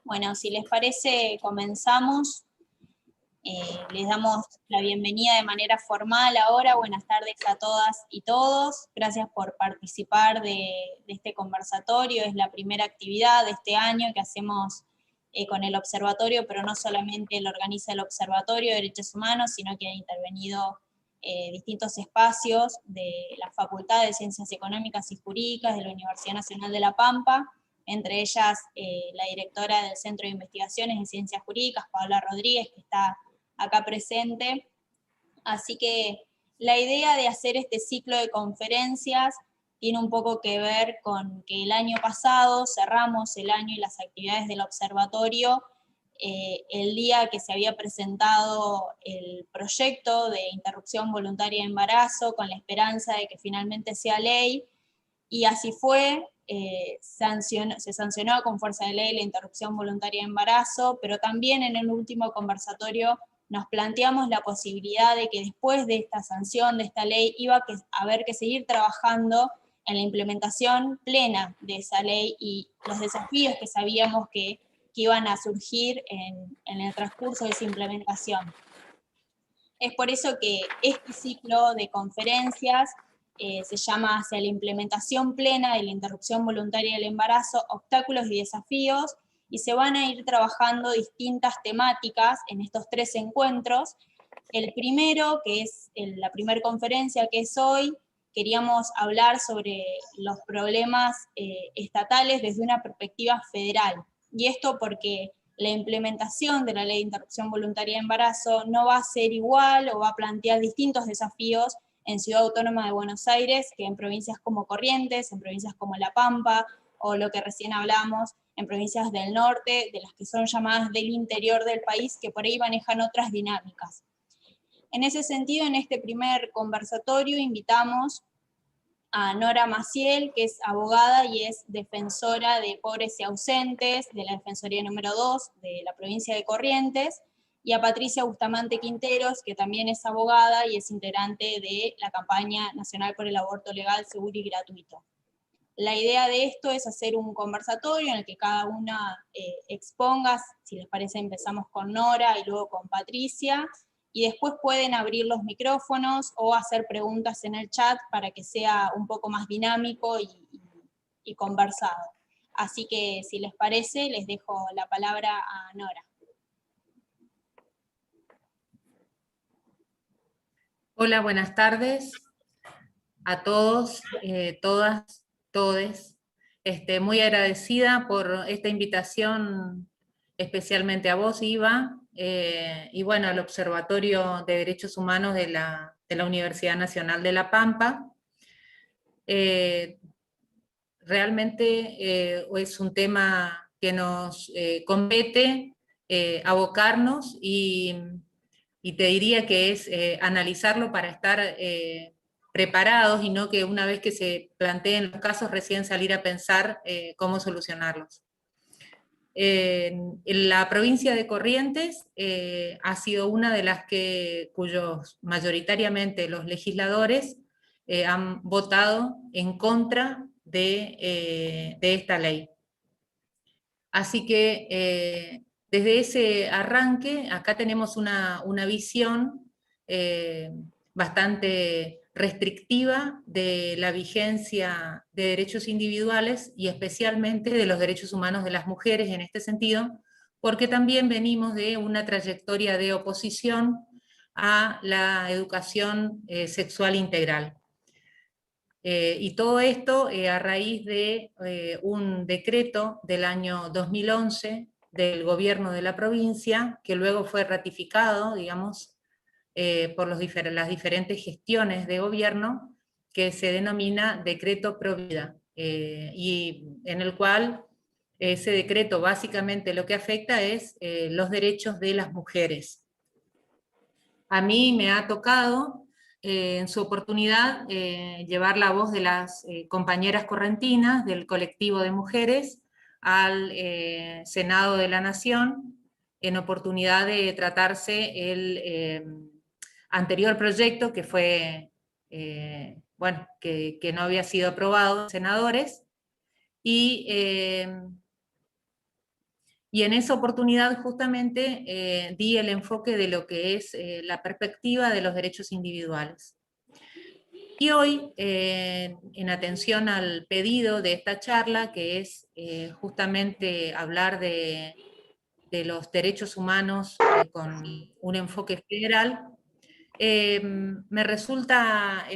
Bueno, si les parece, comenzamos. Les damos la bienvenida de manera formal ahora. Buenas tardes a todas y todos. Gracias por participar de este conversatorio. Es la primera actividad de este año que hacemos con el observatorio, pero no solamente lo organiza el Observatorio de Derechos Humanos, sino que han intervenido distintos espacios de la Facultad de Ciencias Económicas y Jurídicas de la Universidad Nacional de La Pampa, entre ellas la directora del Centro de Investigaciones en Ciencias Jurídicas, Paola Rodríguez, que está acá presente. Así que la idea de hacer este ciclo de conferencias tiene un poco que ver con que el año pasado cerramos el año y las actividades del observatorio el día que se había presentado el proyecto de interrupción voluntaria de embarazo, con la esperanza de que finalmente sea ley, y así fue. Se sancionó con fuerza de ley la interrupción voluntaria de embarazo, pero también en el último conversatorio nos planteamos la posibilidad de que después de esta sanción, de esta ley, iba a haber que seguir trabajando en la implementación plena de esa ley y los desafíos que sabíamos que iban a surgir en el transcurso de esa implementación. Es por eso que este ciclo de conferencias se llama Hacia la implementación plena de la interrupción voluntaria del embarazo, obstáculos y desafíos, y se van a ir trabajando distintas temáticas en estos 3 encuentros. El primero, que es la primera conferencia que es hoy, queríamos hablar sobre los problemas estatales desde una perspectiva federal, y esto porque la implementación de la ley de interrupción voluntaria de embarazo no va a ser igual o va a plantear distintos desafíos en Ciudad Autónoma de Buenos Aires que en provincias como Corrientes, en provincias como La Pampa, o lo que recién hablamos, en provincias del norte, de las que son llamadas del interior del país, que por ahí manejan otras dinámicas. En ese sentido, en este primer conversatorio invitamos a Nora Maciel, que es abogada y es defensora de pobres y ausentes de la Defensoría número 2 de la provincia de Corrientes, y a Patricia Bustamante Quinteros, que también es abogada y es integrante de la campaña nacional por el aborto legal, seguro y gratuito. La idea de esto es hacer un conversatorio en el que cada una exponga. Si les parece, empezamos con Nora y luego con Patricia, y después pueden abrir los micrófonos o hacer preguntas en el chat para que sea un poco más dinámico y conversado. Así que, si les parece, les dejo la palabra a Nora. Hola, buenas tardes a todos, todas, todes. Muy agradecida por esta invitación, especialmente a vos, Iva, y bueno, al Observatorio de Derechos Humanos de la Universidad Nacional de La Pampa. Realmente es un tema que nos compete abocarnos y te diría que es analizarlo para estar preparados y no que una vez que se planteen los casos recién salir a pensar cómo solucionarlos. En la provincia de Corrientes ha sido una de las cuyos mayoritariamente los legisladores han votado en contra de esta ley. Así que desde ese arranque, acá tenemos una visión bastante restrictiva de la vigencia de derechos individuales y especialmente de los derechos humanos de las mujeres en este sentido, porque también venimos de una trayectoria de oposición a la educación sexual integral. Y todo esto a raíz de un decreto del año 2011 del gobierno de la provincia, que luego fue ratificado, digamos, por las diferentes gestiones de gobierno, que se denomina Decreto Provida, y en el cual ese decreto básicamente lo que afecta es los derechos de las mujeres. A mí me ha tocado en su oportunidad llevar la voz de las compañeras correntinas del colectivo de mujeres al Senado de la Nación, en oportunidad de tratarse el anterior proyecto que fue, bueno, que no había sido aprobado en senadores, y Y en esa oportunidad justamente di el enfoque de lo que es la perspectiva de los derechos individuales. Y hoy, en atención al pedido de esta charla, que es justamente hablar de los derechos humanos con un enfoque federal, me resulta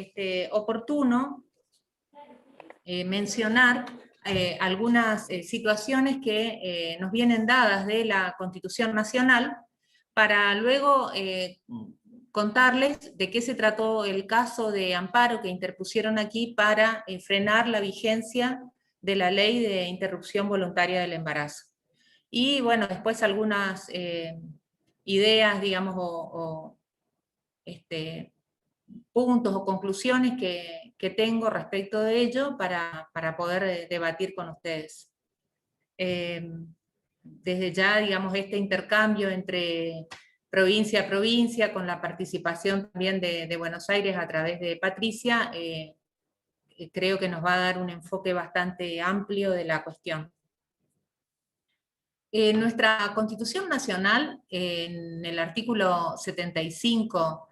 oportuno mencionar algunas situaciones que nos vienen dadas de la Constitución Nacional para luego contarles de qué se trató el caso de amparo que interpusieron aquí para frenar la vigencia de la Ley de Interrupción Voluntaria del Embarazo. Y bueno, después algunas ideas, digamos, puntos o conclusiones que tengo respecto de ello para poder debatir con ustedes. Desde ya, digamos, este intercambio entre provincia a provincia, con la participación también de Buenos Aires a través de Patricia, creo que nos va a dar un enfoque bastante amplio de la cuestión. Nuestra Constitución Nacional, en el artículo 75,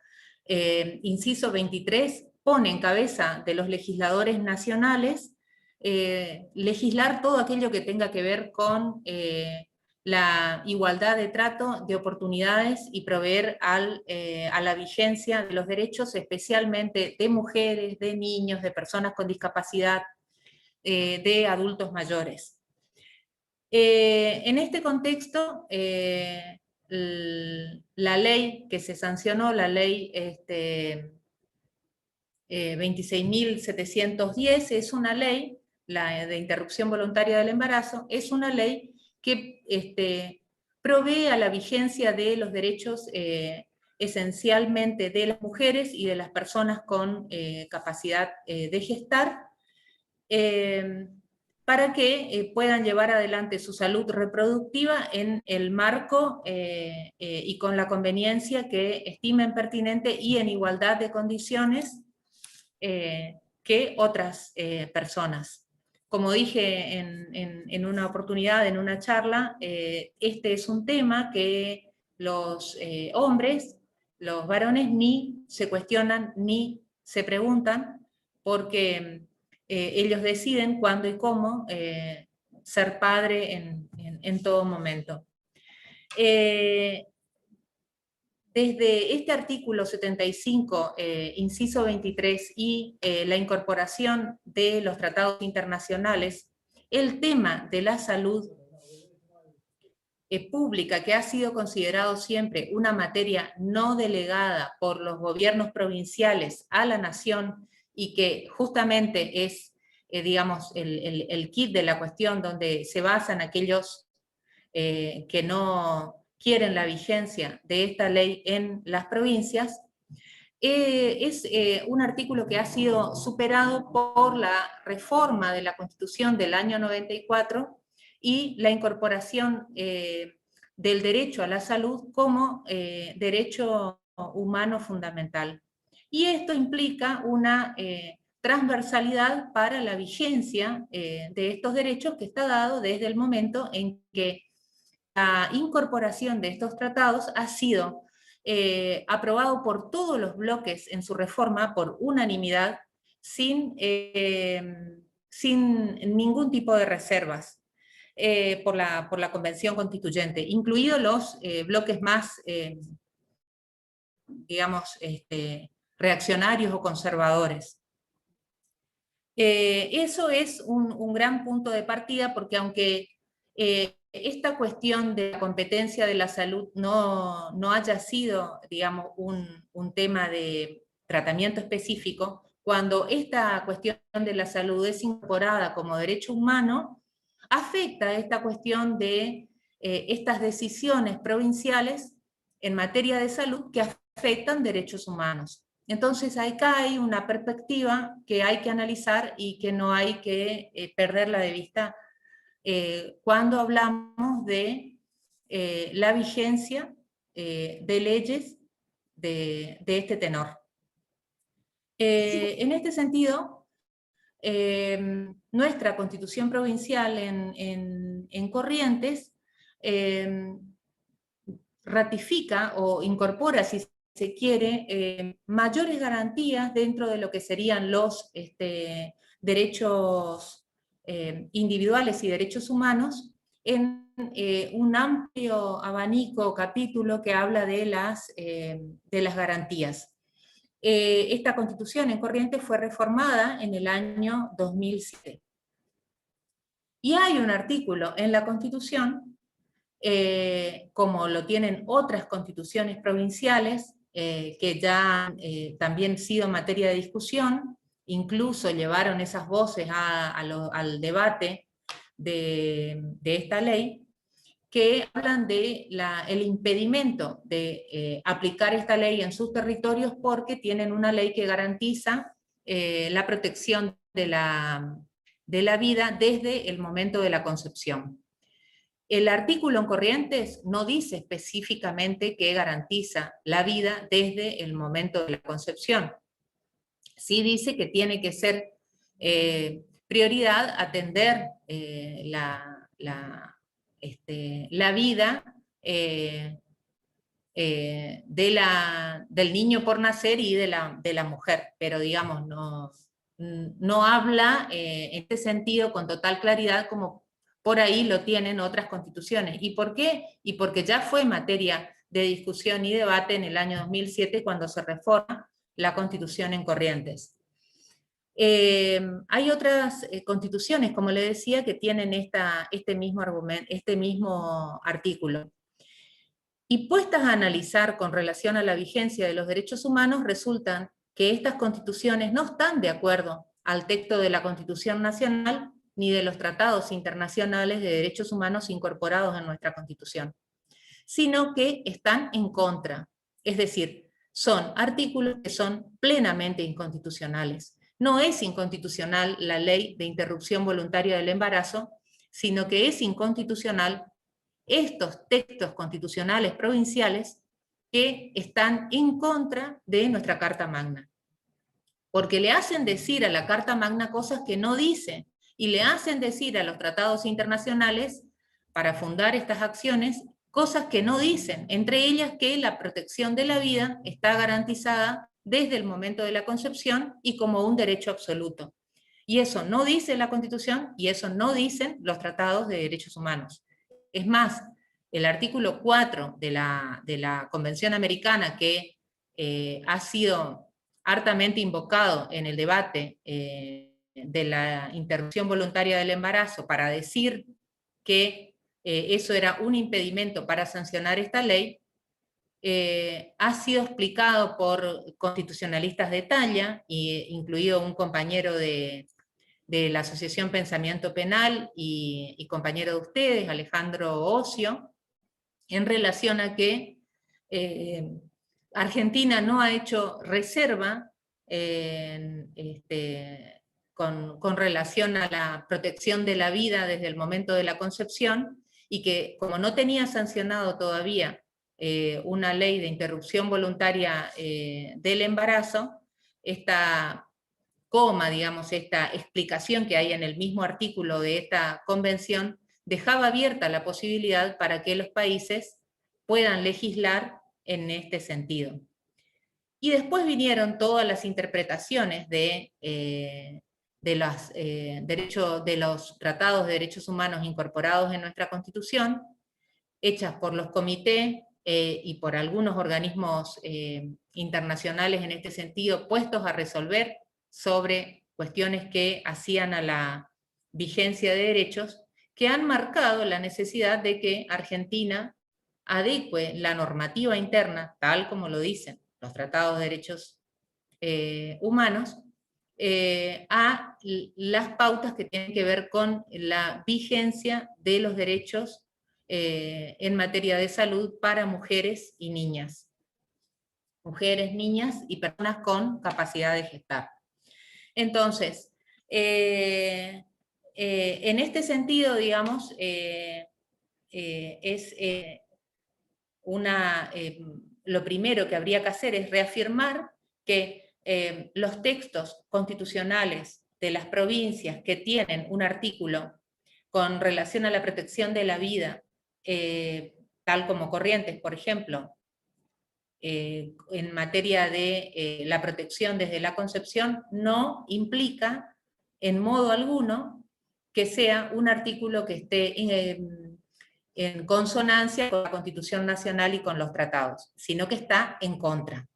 inciso 23, pone en cabeza de los legisladores nacionales legislar todo aquello que tenga que ver con la igualdad de trato, de oportunidades y proveer a la vigencia de los derechos, especialmente de mujeres, de niños, de personas con discapacidad, de adultos mayores. En este contexto, la ley que se sancionó, la ley 26.710, es una ley, la de interrupción voluntaria del embarazo, es una ley que provee a la vigencia de los derechos esencialmente de las mujeres y de las personas con capacidad de gestar, para que puedan llevar adelante su salud reproductiva en el marco y con la conveniencia que estimen pertinente y en igualdad de condiciones que otras personas. Como dije en una oportunidad, en una charla, este es un tema que los hombres, los varones, ni se cuestionan ni se preguntan, porque ellos deciden cuándo y cómo ser padre en todo momento. Desde este artículo 75, inciso 23, y la incorporación de los tratados internacionales, el tema de la salud pública, que ha sido considerado siempre una materia no delegada por los gobiernos provinciales a la nación, y que justamente es, digamos, el kit de la cuestión, donde se basan aquellos que no quieren la vigencia de esta ley en las provincias, es un artículo que ha sido superado por la reforma de la Constitución del año 94 y la incorporación del derecho a la salud como derecho humano fundamental. Y esto implica una transversalidad para la vigencia de estos derechos, que está dado desde el momento en que la incorporación de estos tratados ha sido aprobado por todos los bloques en su reforma por unanimidad, sin ningún tipo de reservas por la Convención Constituyente, incluidos los bloques más, digamos, reaccionarios o conservadores. Eso es un gran punto de partida, porque aunque esta cuestión de la competencia de la salud no haya sido, digamos, un tema de tratamiento específico, cuando esta cuestión de la salud es incorporada como derecho humano, afecta esta cuestión de estas decisiones provinciales en materia de salud que afectan derechos humanos. Entonces acá hay una perspectiva que hay que analizar y que no hay que perderla de vista cuando hablamos de la vigencia de leyes de este tenor. En este sentido, nuestra Constitución Provincial en Corrientes ratifica o incorpora, si se quiere, mayores garantías dentro de lo que serían los derechos individuales y derechos humanos en un amplio abanico, capítulo que habla de las garantías. Esta Constitución en Corrientes fue reformada en el año 2007. Y hay un artículo en la Constitución, como lo tienen otras constituciones provinciales, que ya han también sido materia de discusión, incluso llevaron esas voces al debate de esta ley, que hablan de el impedimento de aplicar esta ley en sus territorios porque tienen una ley que garantiza la protección de la vida desde el momento de la concepción. El artículo en Corrientes no dice específicamente que garantiza la vida desde el momento de la concepción. Sí dice que tiene que ser prioridad atender la vida del niño por nacer y de la mujer, pero digamos, no habla en este sentido con total claridad como por ahí lo tienen otras constituciones. ¿Y por qué? Y porque ya fue materia de discusión y debate en el año 2007 cuando se reforma la Constitución en Corrientes. Hay otras constituciones, como le decía, que tienen este mismo artículo. Y puestas a analizar con relación a la vigencia de los derechos humanos, resultan que estas constituciones no están de acuerdo al texto de la Constitución Nacional ni de los tratados internacionales de derechos humanos incorporados en nuestra Constitución, sino que están en contra. Es decir, son artículos que son plenamente inconstitucionales. No es inconstitucional la ley de interrupción voluntaria del embarazo, sino que es inconstitucional estos textos constitucionales provinciales que están en contra de nuestra Carta Magna. Porque le hacen decir a la Carta Magna cosas que no dice, y le hacen decir a los tratados internacionales, para fundar estas acciones, cosas que no dicen, entre ellas que la protección de la vida está garantizada desde el momento de la concepción y como un derecho absoluto. Y eso no dice la Constitución y eso no dicen los tratados de derechos humanos. Es más, el artículo 4 de la Convención Americana, que ha sido hartamente invocado en el debate de la interrupción voluntaria del embarazo para decir que eso era un impedimento para sancionar esta ley, ha sido explicado por constitucionalistas de talla, incluido un compañero de la Asociación Pensamiento Penal y compañero de ustedes, Alejandro Ocio, en relación a que Argentina no ha hecho reserva con relación a la protección de la vida desde el momento de la concepción, y que como no tenía sancionado todavía una ley de interrupción voluntaria del embarazo, esta digamos, esta explicación que hay en el mismo artículo de esta convención, dejaba abierta la posibilidad para que los países puedan legislar en este sentido. Y después vinieron todas las interpretaciones de los tratados de derechos humanos incorporados en nuestra Constitución, hechas por los comités y por algunos organismos internacionales en este sentido, puestos a resolver sobre cuestiones que hacían a la vigencia de derechos, que han marcado la necesidad de que Argentina adecue la normativa interna, tal como lo dicen los tratados de derechos humanos, a las pautas que tienen que ver con la vigencia de los derechos en materia de salud para mujeres y niñas. Mujeres, niñas y personas con capacidad de gestar. Entonces, en este sentido, digamos, lo primero que habría que hacer es reafirmar que los textos constitucionales de las provincias que tienen un artículo con relación a la protección de la vida tal como Corrientes, por ejemplo, en materia de la protección desde la concepción, no implica en modo alguno que sea un artículo que esté en consonancia con la Constitución Nacional y con los tratados, sino que está en contra.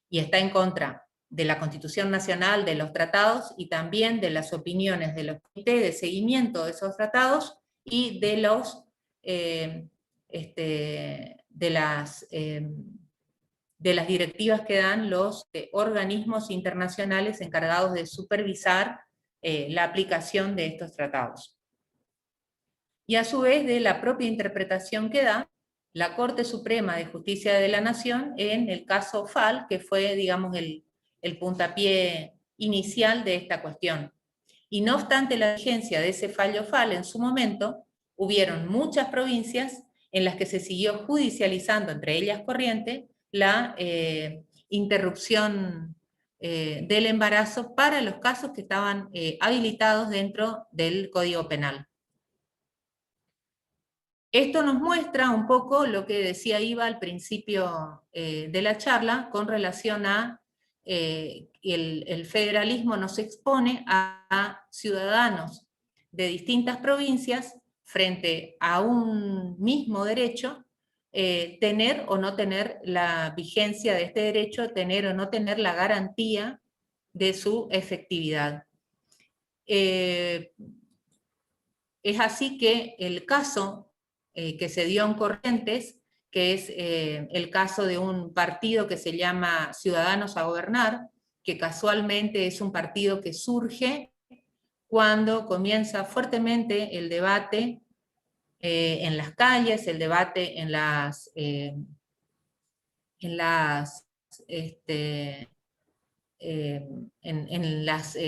Y está en contra de la Constitución Nacional, de los tratados y también de las opiniones de los comités de seguimiento de esos tratados y de las directivas que dan los organismos internacionales encargados de supervisar la aplicación de estos tratados. Y a su vez de la propia interpretación que da la Corte Suprema de Justicia de la Nación en el caso FAL, que fue, digamos, el puntapié inicial de esta cuestión. Y no obstante la vigencia de ese fallo FAL en su momento, hubieron muchas provincias en las que se siguió judicializando, entre ellas Corrientes, la interrupción del embarazo para los casos que estaban habilitados dentro del Código Penal. Esto nos muestra un poco lo que decía Iva al principio de la charla con relación a el federalismo nos expone a ciudadanos de distintas provincias frente a un mismo derecho, tener o no tener la vigencia de este derecho, tener o no tener la garantía de su efectividad. Es así que el caso que se dio en Corrientes, que es el caso de un partido que se llama Ciudadanos a Gobernar, que casualmente es un partido que surge cuando comienza fuertemente el debate en las calles, el debate en las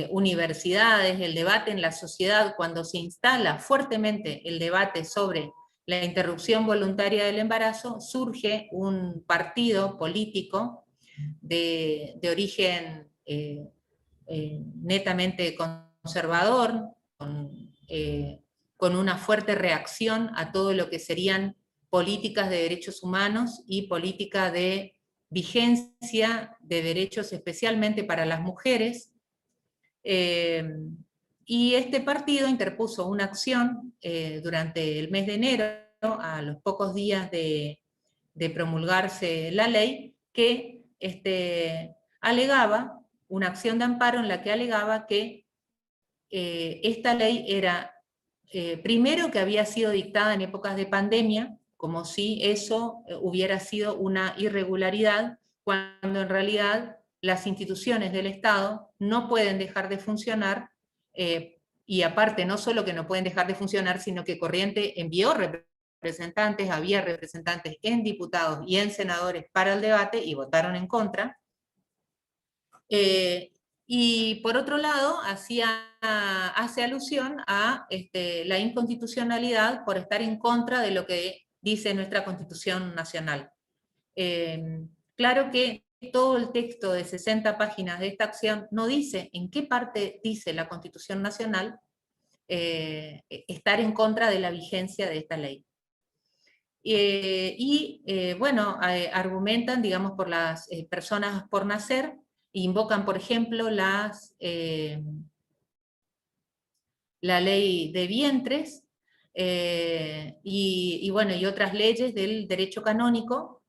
universidades, el debate en la sociedad, cuando se instala fuertemente el debate sobre la interrupción voluntaria del embarazo, surge un partido político de origen netamente conservador, con una fuerte reacción a todo lo que serían políticas de derechos humanos y política de vigencia de derechos especialmente para las mujeres, y este partido interpuso una acción durante el mes de enero, a los pocos días de promulgarse la ley, que alegaba, una acción de amparo en la que alegaba que esta ley era, primero, que había sido dictada en épocas de pandemia, como si eso hubiera sido una irregularidad, cuando en realidad las instituciones del Estado no pueden dejar de funcionar, y aparte no solo que no pueden dejar de funcionar, sino que Corrientes envió representantes, había representantes en diputados y en senadores para el debate y votaron en contra. Y por otro lado, hace alusión a la inconstitucionalidad por estar en contra de lo que dice nuestra Constitución Nacional. Claro que todo el texto de 60 páginas de esta acción no dice en qué parte dice la Constitución Nacional estar en contra de la vigencia de esta ley. Bueno, argumentan, digamos, por las personas por nacer, invocan, por ejemplo, la ley de vientres, bueno, y otras leyes del derecho canónico,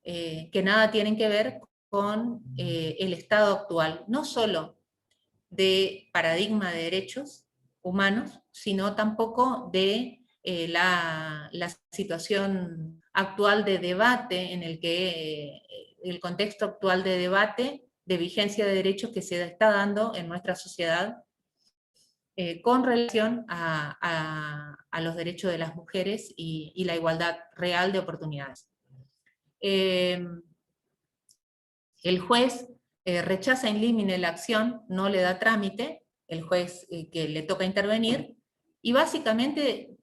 que nada tienen que ver con el estado actual, no solo de paradigma de derechos humanos, sino tampoco de la situación actual de debate, en el que el contexto actual de debate de vigencia de derechos que se está dando en nuestra sociedad con relación a los derechos de las mujeres y la igualdad real de oportunidades. El juez rechaza in limine la acción, no le da trámite, el juez que le toca intervenir, y básicamente,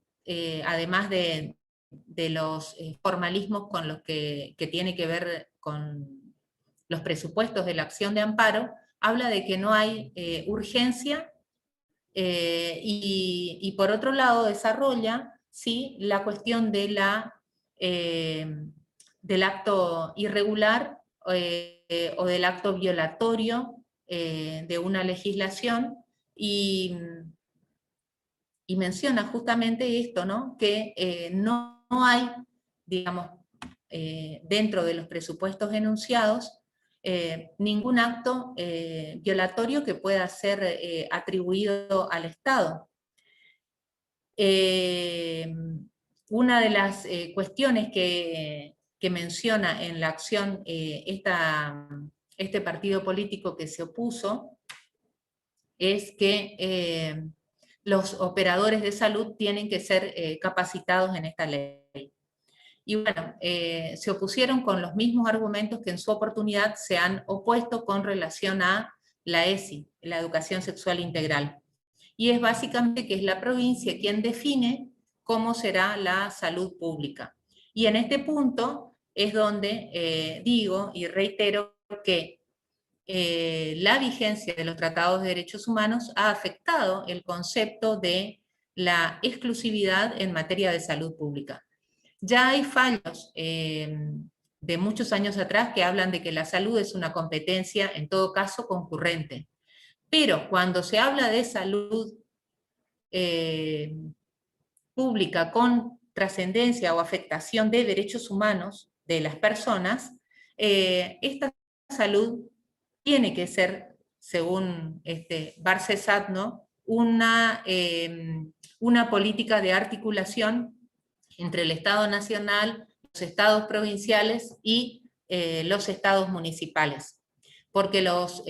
además de los formalismos con los que tiene que ver con los presupuestos de la acción de amparo, habla de que no hay urgencia, y por otro lado desarrolla ¿sí?, la cuestión de del acto irregular o del acto violatorio de una legislación, y menciona justamente esto, ¿no?, que no hay, digamos, dentro de los presupuestos enunciados, ningún acto violatorio que pueda ser atribuido al Estado. Una de las cuestiones que menciona en la acción este partido político que se opuso es que los operadores de salud tienen que ser capacitados en esta ley. Y bueno, se opusieron con los mismos argumentos que en su oportunidad se han opuesto con relación a la ESI, la educación sexual integral. Y es básicamente que es la provincia quien define cómo será la salud pública. Y en este punto es donde digo y reitero que la vigencia de los tratados de derechos humanos ha afectado el concepto de la exclusividad en materia de salud pública. Ya hay fallos de muchos años atrás que hablan de que la salud es una competencia, en todo caso, concurrente. Pero cuando se habla de salud pública con trascendencia o afectación de derechos humanos de las personas, esta salud tiene que ser, según Barcesat, ¿no?, una política de articulación entre el Estado nacional, los estados provinciales y los estados municipales. Porque los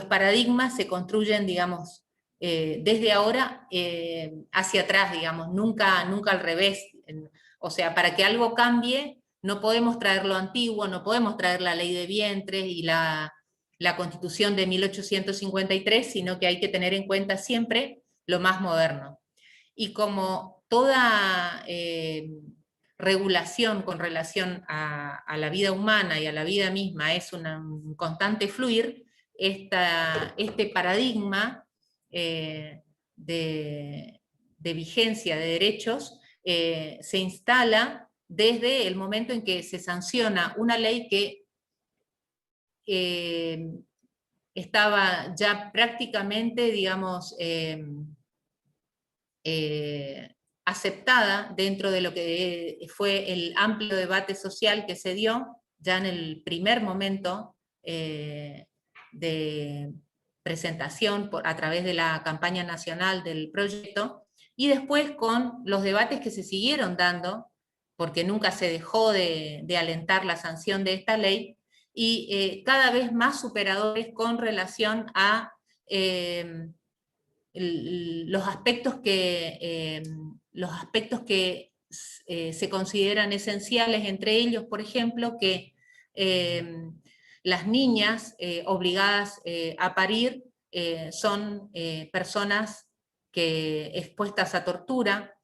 paradigmas se construyen, digamos, desde ahora hacia atrás, digamos, nunca al revés. O sea, para que algo cambie, no podemos traer lo antiguo, no podemos traer la ley de vientres y la Constitución de 1853, sino que hay que tener en cuenta siempre lo más moderno. Y como toda regulación con relación a la vida humana y a la vida misma es un constante fluir, este paradigma de vigencia de derechos se instala desde el momento en que se sanciona una ley que estaba ya prácticamente, digamos, aceptada dentro de lo que fue el amplio debate social que se dio ya en el primer momento de presentación a través de la campaña nacional del proyecto, y después con los debates que se siguieron dando, porque nunca se dejó de alentar la sanción de esta ley, y cada vez más superadores con relación a los aspectos que se consideran esenciales, entre ellos, por ejemplo, que las niñas obligadas a parir son personas expuestas a tortura,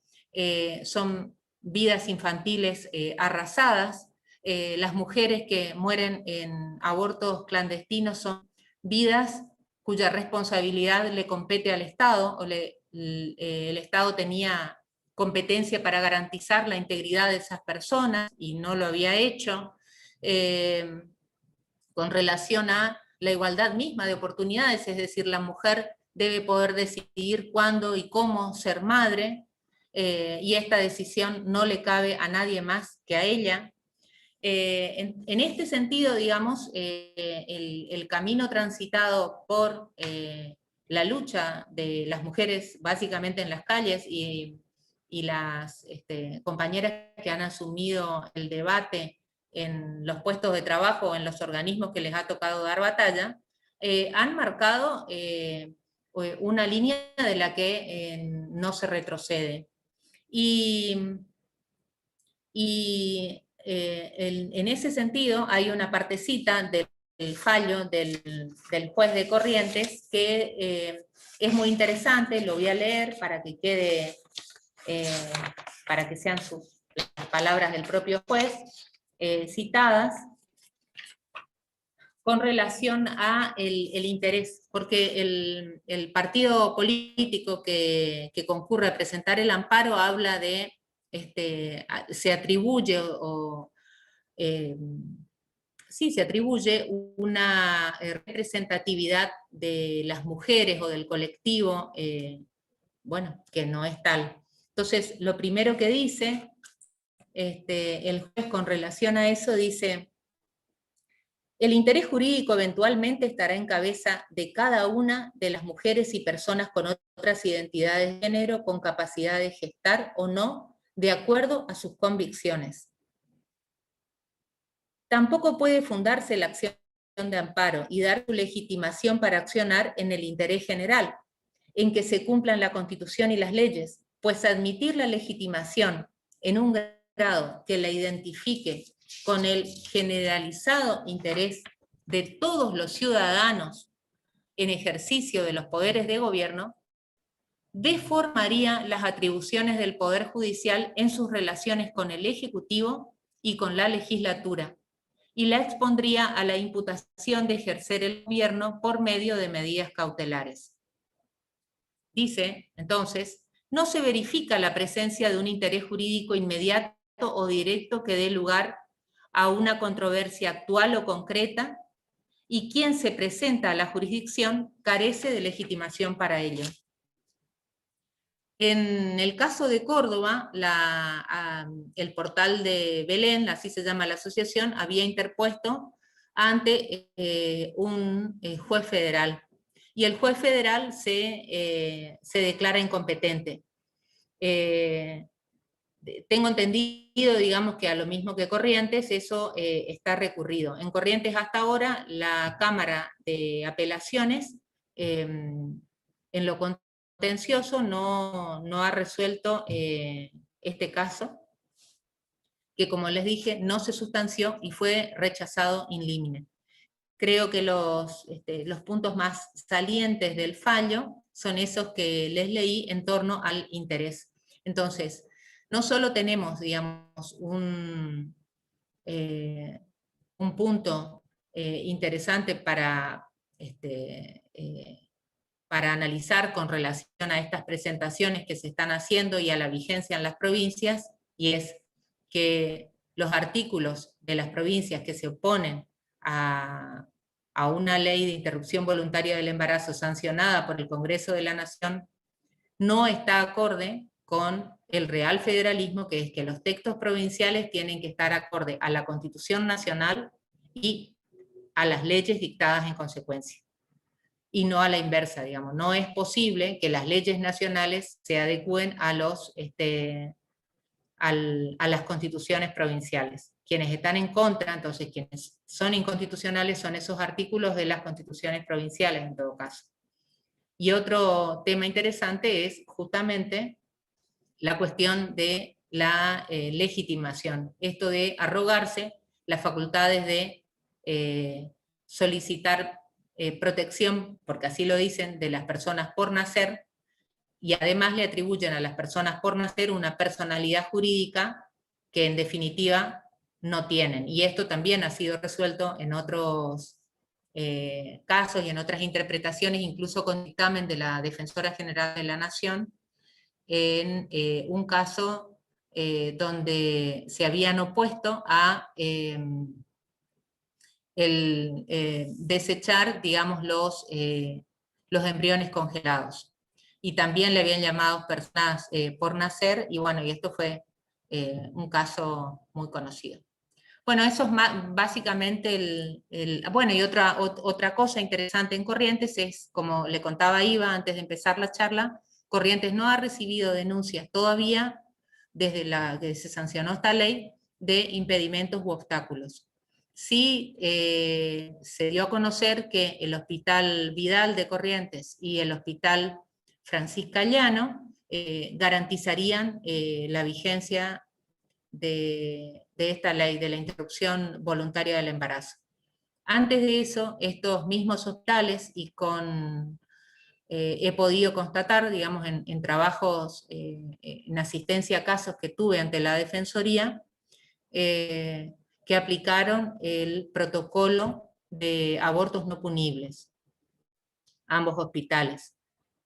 son vidas infantiles arrasadas, las mujeres que mueren en abortos clandestinos son vidas cuya responsabilidad le compete al Estado, o el Estado tenía competencia para garantizar la integridad de esas personas y no lo había hecho. Con relación a la igualdad misma de oportunidades, es decir, la mujer debe poder decidir cuándo y cómo ser madre, y esta decisión no le cabe a nadie más que a ella. En este sentido, digamos, el camino transitado por la lucha de las mujeres básicamente en las calles y las compañeras que han asumido el debate en los puestos de trabajo, en los organismos que les ha tocado dar batalla, han marcado una línea de la que no se retrocede. En ese sentido hay una partecita del fallo del juez de Corrientes que es muy interesante, lo voy a leer para que quede, para que sean las palabras del propio juez citadas. con relación a el interés, porque el partido político que concurre a presentar el amparo habla de, se atribuye sí, se atribuye una representatividad de las mujeres o del colectivo, bueno, que no es tal. Entonces, lo primero que dice el juez con relación a eso dice: el interés jurídico eventualmente estará en cabeza de cada una de las mujeres y personas con otras identidades de género con capacidad de gestar o no, de acuerdo a sus convicciones. Tampoco puede fundarse la acción de amparo y dar su legitimación para accionar en el interés general, en que se cumplan la Constitución y las leyes, pues admitir la legitimación en un grado que la identifique con el generalizado interés de todos los ciudadanos en ejercicio de los poderes de gobierno, deformaría las atribuciones del Poder Judicial en sus relaciones con el Ejecutivo y con la legislatura, y la expondría a la imputación de ejercer el gobierno por medio de medidas cautelares. Dice, entonces, no se verifica la presencia de un interés jurídico inmediato o directo que dé lugar a una controversia actual o concreta, y quien se presenta a la jurisdicción carece de legitimación para ello. En el caso de Córdoba, el portal de Belén, así se llama la asociación, había interpuesto ante un juez federal, y el juez federal se declara incompetente. Tengo entendido, digamos, que a lo mismo que Corrientes, eso está recurrido. En Corrientes hasta ahora, la Cámara de Apelaciones, en lo contencioso, no ha resuelto este caso, que como les dije, no se sustanció y fue rechazado in limine. Creo que los puntos más salientes del fallo son esos que les leí en torno al interés. Entonces, no solo tenemos, digamos, un punto interesante para analizar con relación a estas presentaciones que se están haciendo y a la vigencia en las provincias, y es que los artículos de las provincias que se oponen a una ley de interrupción voluntaria del embarazo sancionada por el Congreso de la Nación no está acorde con el real federalismo, que es que los textos provinciales tienen que estar acorde a la Constitución Nacional y a las leyes dictadas en consecuencia, y no a la inversa, digamos. No es posible que las leyes nacionales se adecúen a las constituciones provinciales. Quienes están en contra, entonces quienes son inconstitucionales, son esos artículos de las constituciones provinciales en todo caso. Y otro tema interesante es justamente la cuestión de la legitimación, esto de arrogarse las facultades de solicitar protección, porque así lo dicen, de las personas por nacer, y además le atribuyen a las personas por nacer una personalidad jurídica que en definitiva no tienen. Y esto también ha sido resuelto en otros casos y en otras interpretaciones, incluso con dictamen de la Defensora General de la Nación, en un caso donde se habían opuesto a desechar, digamos, los embriones congelados. Y también le habían llamado personas por nacer, y bueno, y esto fue un caso muy conocido. Bueno, eso es básicamente bueno, y otra cosa interesante en Corrientes es, como le contaba Iva antes de empezar la charla, Corrientes no ha recibido denuncias todavía, desde que se sancionó esta ley, de impedimentos u obstáculos. Sí se dio a conocer que el Hospital Vidal de Corrientes y el Hospital Francisca Llano garantizarían la vigencia de esta ley, de la interrupción voluntaria del embarazo. Antes de eso, estos mismos hospitales, y he podido constatar, digamos, en trabajos, en asistencia a casos que tuve ante la Defensoría, que aplicaron el protocolo de abortos no punibles, ambos hospitales,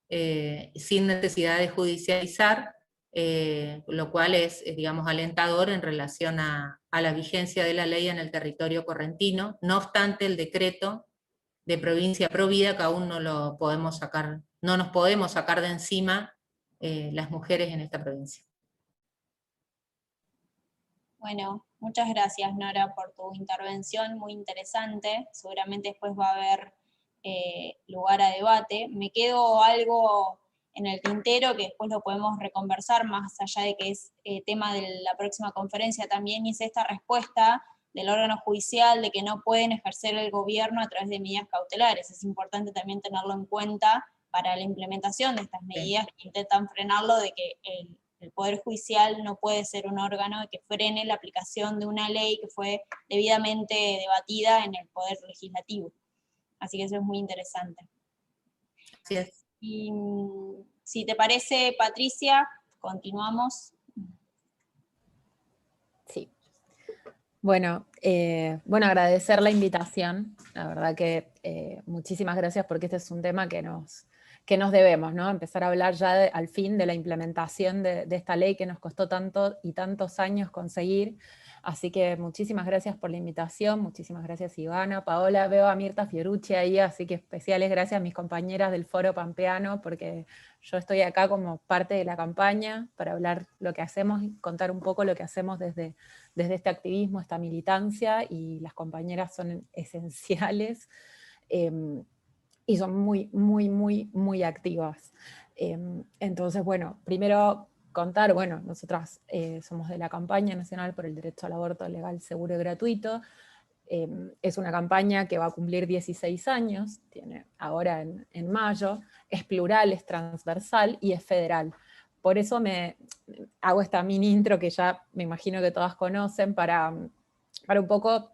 sin necesidad de judicializar, lo cual es, digamos, alentador en relación a la vigencia de la ley en el territorio correntino. No obstante, el decreto de provincia provida que aún no lo podemos sacar, no nos podemos sacar de encima las mujeres en esta provincia. Bueno, muchas gracias Nora por tu intervención, muy interesante. Seguramente después va a haber lugar a debate. Me quedo algo en el tintero que después lo podemos reconversar, más allá de que es tema de la próxima conferencia también, y es esta respuesta del órgano judicial de que no pueden ejercer el gobierno a través de medidas cautelares. Es importante también tenerlo en cuenta para la implementación de estas medidas que intentan frenarlo, de que el Poder Judicial no puede ser un órgano que frene la aplicación de una ley que fue debidamente debatida en el Poder Legislativo. Así que eso es muy interesante. Así es. Y si te parece, Patricia, continuamos. Sí. Bueno, agradecer la invitación. La verdad que muchísimas gracias, porque este es un tema que nos debemos, ¿no? Empezar a hablar ya al fin de la implementación de esta ley que nos costó tanto y tantos años conseguir. Así que muchísimas gracias por la invitación, muchísimas gracias Ivana, Paola, veo a Mirta Fiorucci ahí, así que especiales gracias a mis compañeras del Foro Pampeano, porque yo estoy acá como parte de la campaña para hablar lo que hacemos y contar un poco lo que hacemos desde este activismo, esta militancia, y las compañeras son esenciales. Y son muy, muy, muy, muy activas. Entonces, bueno, primero contar, bueno, nosotras somos de la Campaña Nacional por el Derecho al Aborto Legal, Seguro y Gratuito. Es una campaña que va a cumplir 16 años, tiene ahora en mayo, es plural, es transversal y es federal. Por eso me hago esta mini intro que ya me imagino que todas conocen, para un poco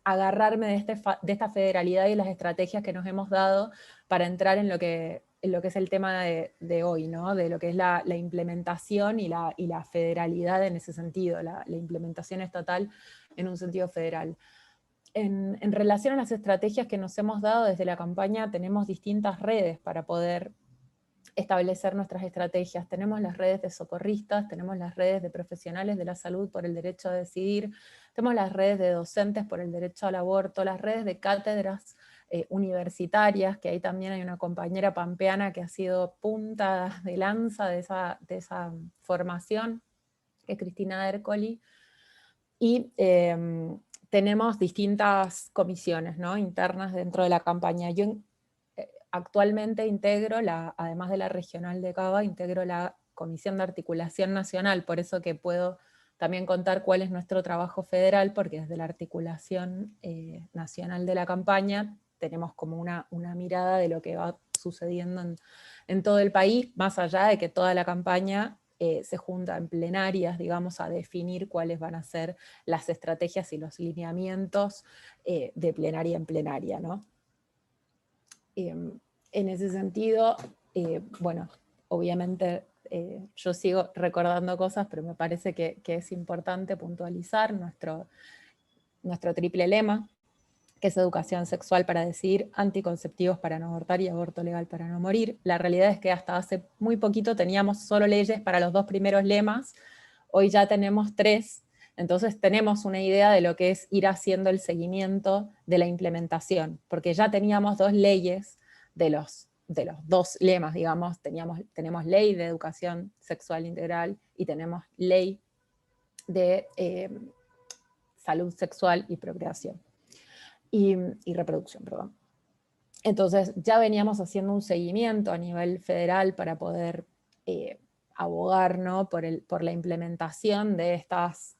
agarrarme de esta federalidad y las estrategias que nos hemos dado para entrar en lo que es el tema de hoy, ¿no? De lo que es la implementación y la federalidad en ese sentido, la implementación estatal en un sentido federal. En relación a las estrategias que nos hemos dado desde la campaña, tenemos distintas redes para poder establecer nuestras estrategias. Tenemos las redes de socorristas, tenemos las redes de profesionales de la salud por el derecho a decidir, tenemos las redes de docentes por el derecho al aborto, las redes de cátedras universitarias, que ahí también hay una compañera pampeana que ha sido punta de lanza de esa formación, que es Cristina Ercoli, y tenemos distintas comisiones, ¿no?, internas dentro de la campaña. Yo actualmente integro, además de la regional de Cava, integro la Comisión de Articulación Nacional, por eso que puedo también contar cuál es nuestro trabajo federal, porque desde la articulación nacional de la campaña tenemos como una mirada de lo que va sucediendo en todo el país, más allá de que toda la campaña se junta en plenarias, digamos, a definir cuáles van a ser las estrategias y los lineamientos de plenaria en plenaria, ¿no? En ese sentido, bueno, obviamente yo sigo recordando cosas, pero me parece que es importante puntualizar nuestro triple lema, que es educación sexual para decidir, anticonceptivos para no abortar y aborto legal para no morir. La realidad es que hasta hace muy poquito teníamos solo leyes para los 2 primeros lemas, hoy ya tenemos 3, entonces tenemos una idea de lo que es ir haciendo el seguimiento de la implementación, porque ya teníamos 2 leyes de los 2 lemas, digamos, tenemos ley de educación sexual integral y tenemos ley de salud sexual y procreación. Y reproducción, perdón. Entonces ya veníamos haciendo un seguimiento a nivel federal para poder abogar, ¿no?, por la implementación de estas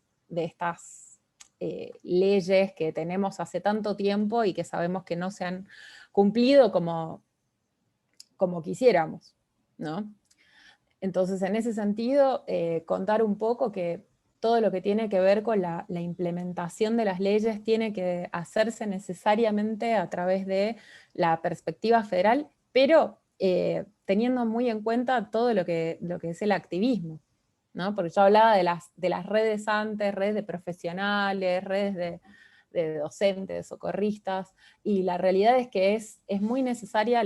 leyes que tenemos hace tanto tiempo y que sabemos que no se han cumplido como quisiéramos, ¿no? Entonces, en ese sentido, contar un poco que todo lo que tiene que ver con la implementación de las leyes tiene que hacerse necesariamente a través de la perspectiva federal, pero teniendo muy en cuenta todo lo que es el activismo, ¿no? Porque yo hablaba de las redes antes, redes de profesionales, redes de docentes, de socorristas, y la realidad es que es muy necesaria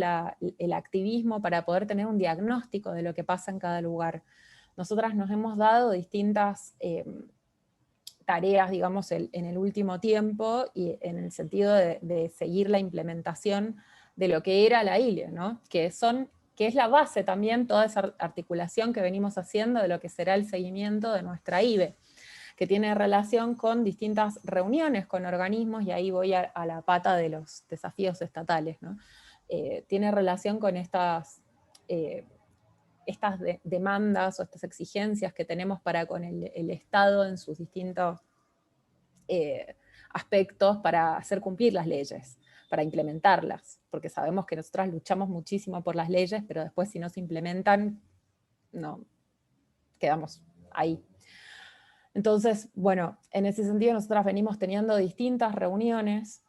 el activismo para poder tener un diagnóstico de lo que pasa en cada lugar. Nosotras nos hemos dado distintas tareas, digamos, en el último tiempo, y en el sentido de seguir la implementación de lo que era la ILE, ¿no? que es la base también, toda esa articulación que venimos haciendo de lo que será el seguimiento de nuestra IBE, que tiene relación con distintas reuniones con organismos, y ahí voy a la pata de los desafíos estatales, ¿no? Tiene relación con estas demandas o estas exigencias que tenemos para con el Estado en sus distintos aspectos para hacer cumplir las leyes, para implementarlas, porque sabemos que nosotras luchamos muchísimo por las leyes, pero después si no se implementan, no, quedamos ahí. Entonces, bueno, en ese sentido nosotras venimos teniendo distintas reuniones.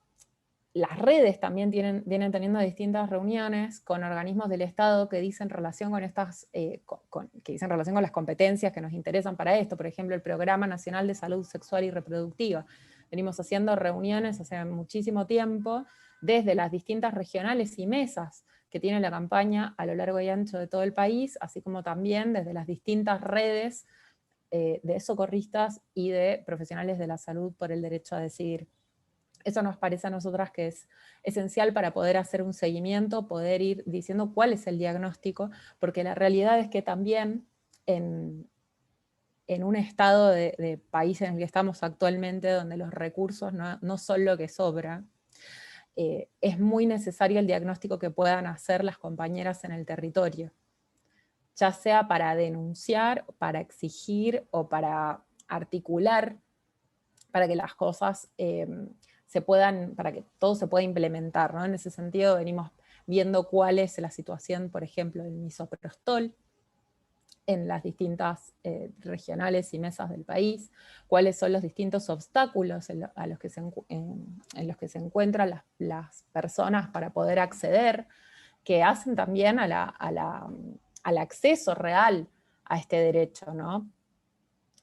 Las redes también vienen teniendo distintas reuniones con organismos del Estado que dicen relación con estas, que dicen relación con las competencias que nos interesan para esto. Por ejemplo, el Programa Nacional de Salud Sexual y Reproductiva. Venimos haciendo reuniones hace muchísimo tiempo desde las distintas regionales y mesas que tiene la campaña a lo largo y ancho de todo el país, así como también desde las distintas redes de socorristas y de profesionales de la salud por el derecho a decidir. Eso nos parece a nosotras que es esencial para poder hacer un seguimiento, poder ir diciendo cuál es el diagnóstico, porque la realidad es que también en un estado de país en el que estamos actualmente, donde los recursos no son lo que sobra, es muy necesario el diagnóstico que puedan hacer las compañeras en el territorio, ya sea para denunciar, para exigir o para articular, para que las cosas para que todo se pueda implementar, ¿no? En ese sentido venimos viendo cuál es la situación, por ejemplo, del misoprostol en las distintas regionales y mesas del país, cuáles son los distintos obstáculos en los que se encuentran las personas para poder acceder, que hacen también al acceso real a este derecho, ¿no?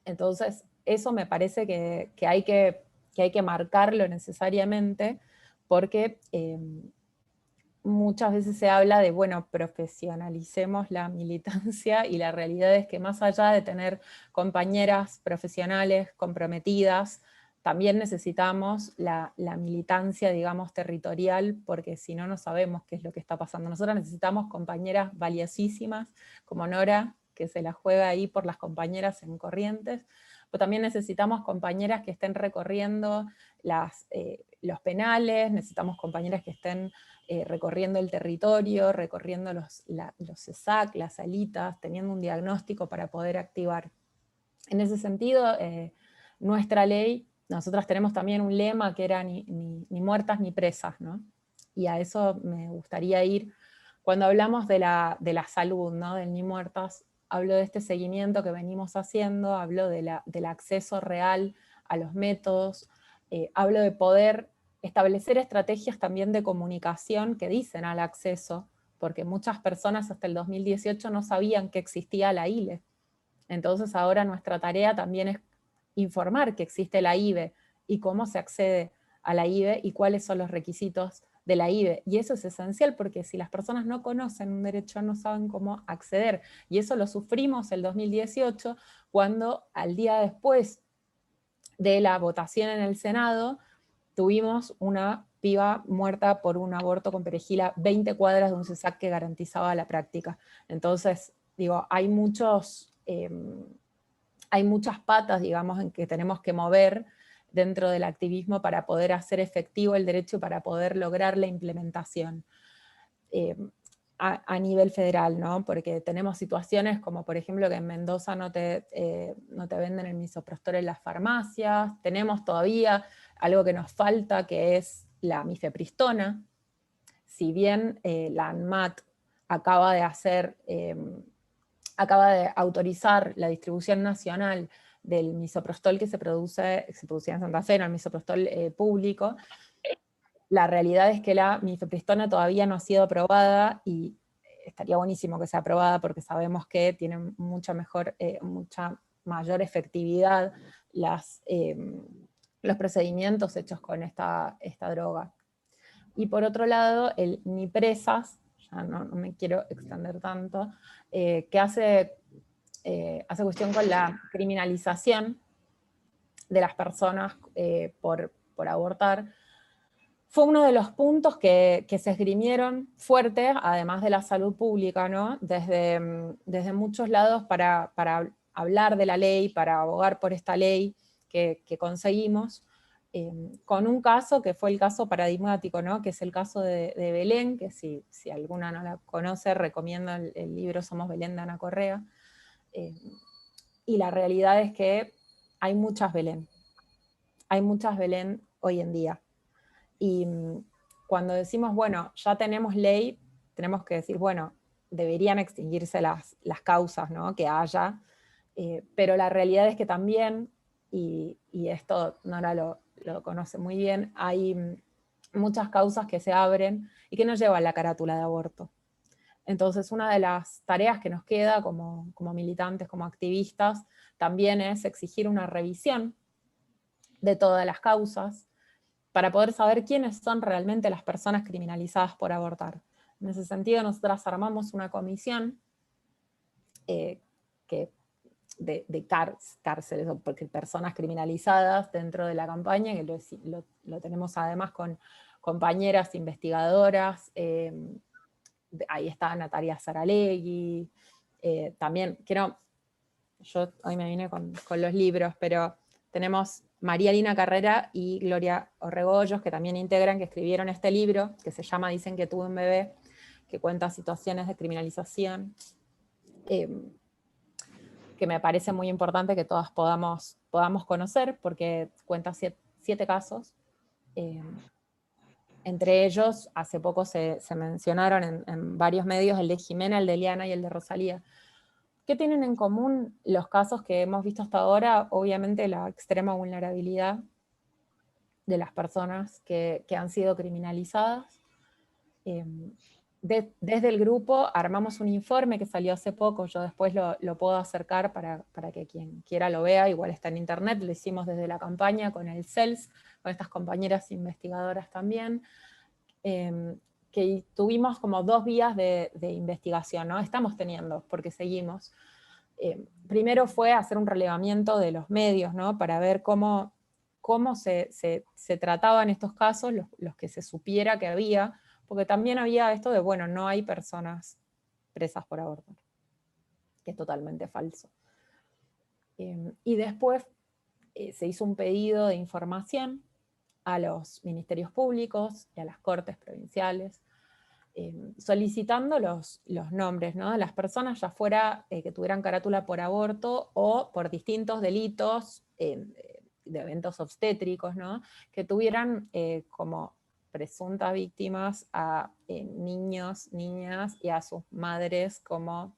Entonces, eso me parece que hay que marcarlo necesariamente, porque muchas veces se habla de, bueno, profesionalicemos la militancia, y la realidad es que más allá de tener compañeras profesionales comprometidas, también necesitamos la militancia, digamos, territorial, porque si no, no sabemos qué es lo que está pasando. Nosotros necesitamos compañeras valiosísimas, como Nora, que se la juega ahí por las compañeras en Corrientes, pero también necesitamos compañeras que estén recorriendo los penales, necesitamos compañeras que estén recorriendo el territorio, recorriendo los CESAC, las salitas, teniendo un diagnóstico para poder activar. En ese sentido, nuestra ley, nosotras tenemos también un lema que era ni muertas ni presas, ¿no? Y a eso me gustaría ir. Cuando hablamos de la salud, ¿no? Del ni muertas, hablo de este seguimiento que venimos haciendo, hablo del acceso real a los métodos, hablo de poder establecer estrategias también de comunicación que dicen al acceso, porque muchas personas hasta el 2018 no sabían que existía la ILE. Entonces ahora nuestra tarea también es informar que existe la IBE y cómo se accede a la IBE y cuáles son los requisitos de la IBE. Y eso es esencial, porque si las personas no conocen un derecho, no saben cómo acceder. Y eso lo sufrimos el 2018, cuando al día después de la votación en el Senado, tuvimos una piba muerta por un aborto con perejil 20 cuadras de un CESAC que garantizaba la práctica. Entonces, digo, hay muchas patas, digamos, en que tenemos que mover dentro del activismo para poder hacer efectivo el derecho y para poder lograr la implementación a nivel federal, ¿no? Porque tenemos situaciones como, por ejemplo, que en Mendoza no te venden el misoprostol en las farmacias. Tenemos todavía algo que nos falta, que es la mifepristona. Si bien la ANMAT acaba de autorizar la distribución nacional del misoprostol que se producía en Santa Fe, no el misoprostol público, la realidad es que la mifepristona todavía no ha sido aprobada, y estaría buenísimo que sea aprobada, porque sabemos que tienen mucha mayor efectividad los procedimientos hechos con esta droga. Y por otro lado, el Nipresas, ya no me quiero extender tanto, que hace cuestión con la criminalización de las personas por abortar. Fue uno de los puntos que se esgrimieron fuerte, además de la salud pública, ¿no? Desde muchos lados para hablar de la ley, para abogar por esta ley que conseguimos, con un caso que fue el caso paradigmático, ¿no? Que es el caso de Belén, que si alguna no la conoce, recomiendo el libro Somos Belén de Ana Correa. Y la realidad es que hay muchas Belén hoy en día. Y cuando decimos, bueno, ya tenemos ley, tenemos que decir, bueno, deberían extinguirse las causas, ¿no? Que haya, pero la realidad es que también, y esto Nora lo conoce muy bien, hay muchas causas que se abren y que no llevan la carátula de aborto. Entonces, una de las tareas que nos queda como militantes, como activistas, también es exigir una revisión de todas las causas, para poder saber quiénes son realmente las personas criminalizadas por abortar. En ese sentido, nosotras armamos una comisión de cárceles, porque personas criminalizadas dentro de la campaña, que lo tenemos además con compañeras investigadoras, ahí está Natalia Saralegui, también, yo hoy me vine con los libros, pero tenemos María Lina Carrera y Gloria Orregollos, que también integran, que escribieron este libro, que se llama Dicen que tuve un bebé, que cuenta situaciones de criminalización, que me parece muy importante que todas podamos conocer, porque cuenta 7 casos. Entre ellos, hace poco se mencionaron en varios medios el de Jimena, el de Eliana y el de Rosalía. ¿Qué tienen en común los casos que hemos visto hasta ahora? Obviamente la extrema vulnerabilidad de las personas que han sido criminalizadas. Desde el grupo armamos un informe que salió hace poco, yo después lo puedo acercar para que quien quiera lo vea, igual está en internet, lo hicimos desde la campaña con el CELS, con estas compañeras investigadoras también, que tuvimos como 2 vías de investigación, ¿no? Estamos teniendo, porque seguimos. Primero fue hacer un relevamiento de los medios, ¿no? Para ver cómo se trataban estos casos, los que se supiera que había, porque también había esto de, bueno, no hay personas presas por aborto, que es totalmente falso. Y después se hizo un pedido de información a los ministerios públicos y a las cortes provinciales, solicitando los nombres, ¿no? De las personas, ya fuera que tuvieran carátula por aborto o por distintos delitos de eventos obstétricos, ¿no? Que tuvieran como presuntas víctimas a niños, niñas y a sus madres como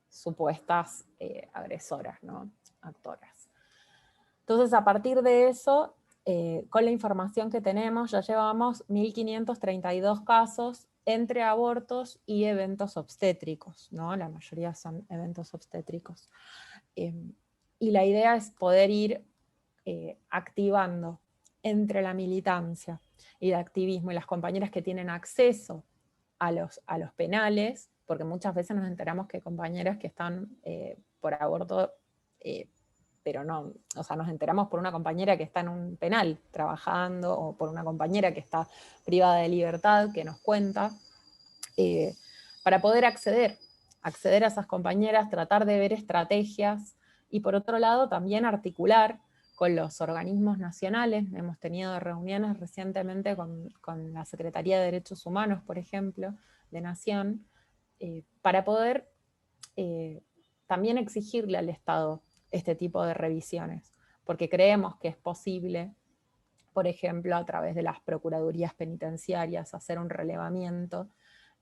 supuestas agresoras, ¿no? Actoras. Entonces, a partir de eso, con la información que tenemos, ya llevamos 1.532 casos entre abortos y eventos obstétricos, ¿no? La mayoría son eventos obstétricos. Y la idea es poder ir activando entre la militancia y el activismo y las compañeras que tienen acceso a los penales, porque muchas veces nos enteramos que hay compañeras que están por aborto, pero no, o sea, nos enteramos por una compañera que está en un penal trabajando, o por una compañera que está privada de libertad, que nos cuenta, para poder acceder a esas compañeras, tratar de ver estrategias, y por otro lado también articular con los organismos nacionales. Hemos tenido reuniones recientemente con la Secretaría de Derechos Humanos, por ejemplo, de Nación, para poder también exigirle al Estado este tipo de revisiones, porque creemos que es posible, por ejemplo, a través de las procuradurías penitenciarias, hacer un relevamiento,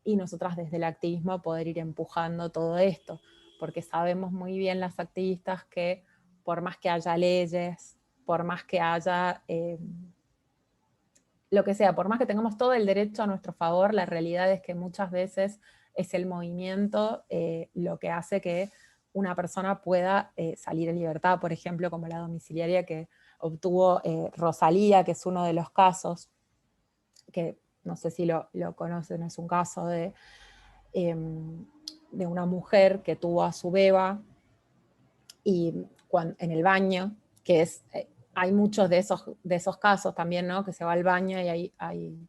y nosotras desde el activismo poder ir empujando todo esto, porque sabemos muy bien las activistas que por más que haya leyes, por más que haya lo que sea, por más que tengamos todo el derecho a nuestro favor, la realidad es que muchas veces es el movimiento lo que hace que una persona pueda salir en libertad, por ejemplo, como la domiciliaria que obtuvo Rosalía, que es uno de los casos, que no sé si lo conocen, es un caso de una mujer que tuvo a su beba y en el baño, que es, hay muchos de esos casos también, ¿no? Que se va al baño y hay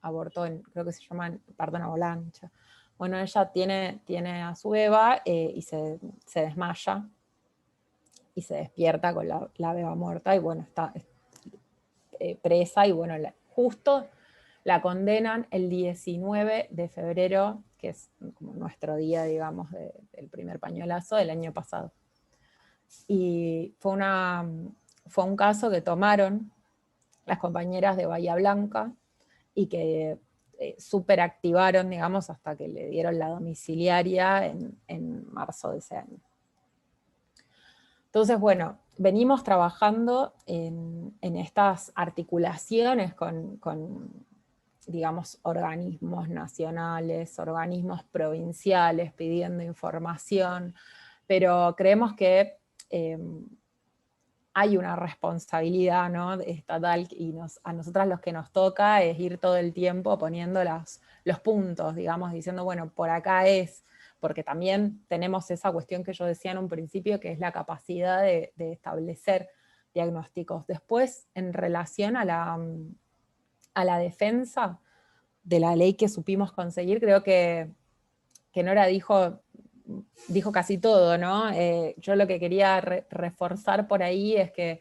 aborto, creo que se llaman parto en avalancha. Bueno, ella tiene a su beba y se desmaya y se despierta con la beba muerta y bueno, está presa y bueno, justo la condenan el 19 de febrero, que es como nuestro día, digamos, del primer pañuelazo del año pasado. Y fue un caso que tomaron las compañeras de Bahía Blanca y que súper activaron, digamos, hasta que le dieron la domiciliaria en marzo de ese año. Entonces, bueno, venimos trabajando en estas articulaciones con, digamos, organismos nacionales, organismos provinciales, pidiendo información, pero creemos que hay una responsabilidad, ¿no?, estatal, y a nosotras los que nos toca es ir todo el tiempo poniendo los puntos, digamos, diciendo, bueno, por acá es, porque también tenemos esa cuestión que yo decía en un principio, que es la capacidad de establecer diagnósticos. Después, en relación a la defensa de la ley que supimos conseguir, creo que Nora dijo casi todo, ¿no? Yo lo que quería reforzar por ahí es que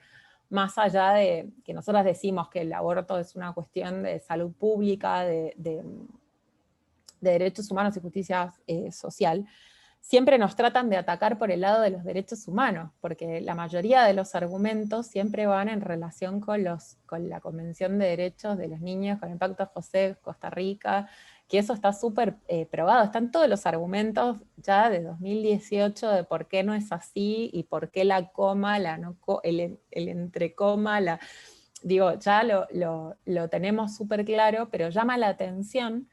más allá de que nosotras decimos que el aborto es una cuestión de salud pública, de derechos humanos y justicia social, siempre nos tratan de atacar por el lado de los derechos humanos, porque la mayoría de los argumentos siempre van en relación con la Convención de Derechos de los Niños, con el Pacto de José, Costa Rica, que eso está súper probado. Están todos los argumentos ya de 2018 de por qué no es así y por qué la coma, el entrecoma, digo, ya lo tenemos súper claro, pero llama la atención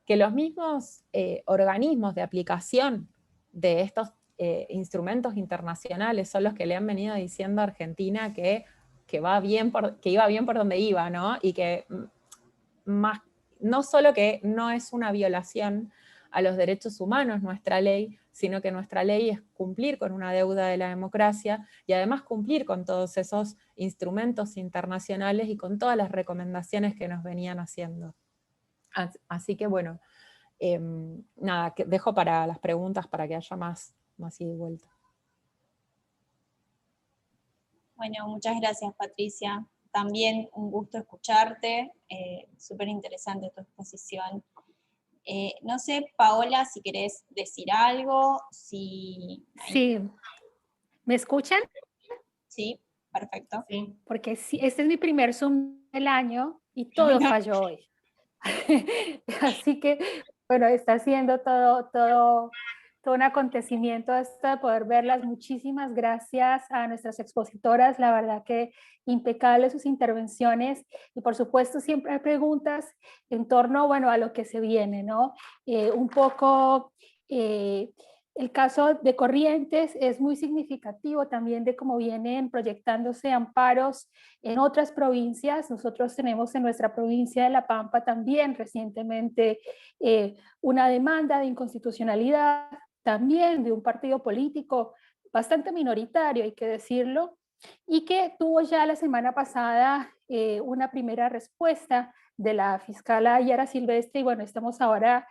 que los mismos organismos de aplicación de estos instrumentos internacionales son los que le han venido diciendo a Argentina que iba bien por donde iba, ¿no? Y que no solo que no es una violación a los derechos humanos nuestra ley, sino que nuestra ley es cumplir con una deuda de la democracia y además cumplir con todos esos instrumentos internacionales y con todas las recomendaciones que nos venían haciendo. Así que bueno, nada, dejo para las preguntas para que haya más ida y vuelta. Bueno, muchas gracias, Patricia. También un gusto escucharte, súper interesante tu exposición. No sé, Paola, si querés decir algo, Sí, ¿me escuchan? Sí, perfecto. Sí. Porque sí, este es mi primer Zoom del año y todo falló hoy. Así que, bueno, está siendo todo un acontecimiento esto de poder verlas. Muchísimas gracias a nuestras expositoras, la verdad que impecables sus intervenciones y por supuesto siempre hay preguntas en torno, bueno, a lo que se viene, ¿no? Un poco... el caso de Corrientes es muy significativo también de cómo vienen proyectándose amparos en otras provincias. Nosotros tenemos en nuestra provincia de La Pampa también recientemente una demanda de inconstitucionalidad también de un partido político bastante minoritario, hay que decirlo, y que tuvo ya la semana pasada una primera respuesta de la fiscal Yara Silvestre y bueno, estamos ahora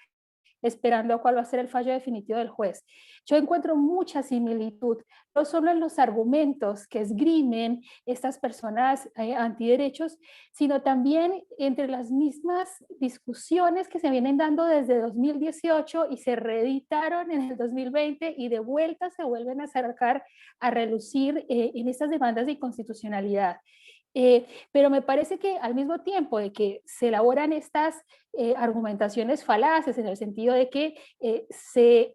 esperando cuál va a ser el fallo definitivo del juez. Yo encuentro mucha similitud, no solo en los argumentos que esgrimen estas personas antiderechos, sino también entre las mismas discusiones que se vienen dando desde 2018 y se reeditaron en el 2020 y de vuelta se vuelven a sacar a relucir en estas demandas de inconstitucionalidad. Pero me parece que al mismo tiempo de que se elaboran estas argumentaciones falaces en el sentido de que se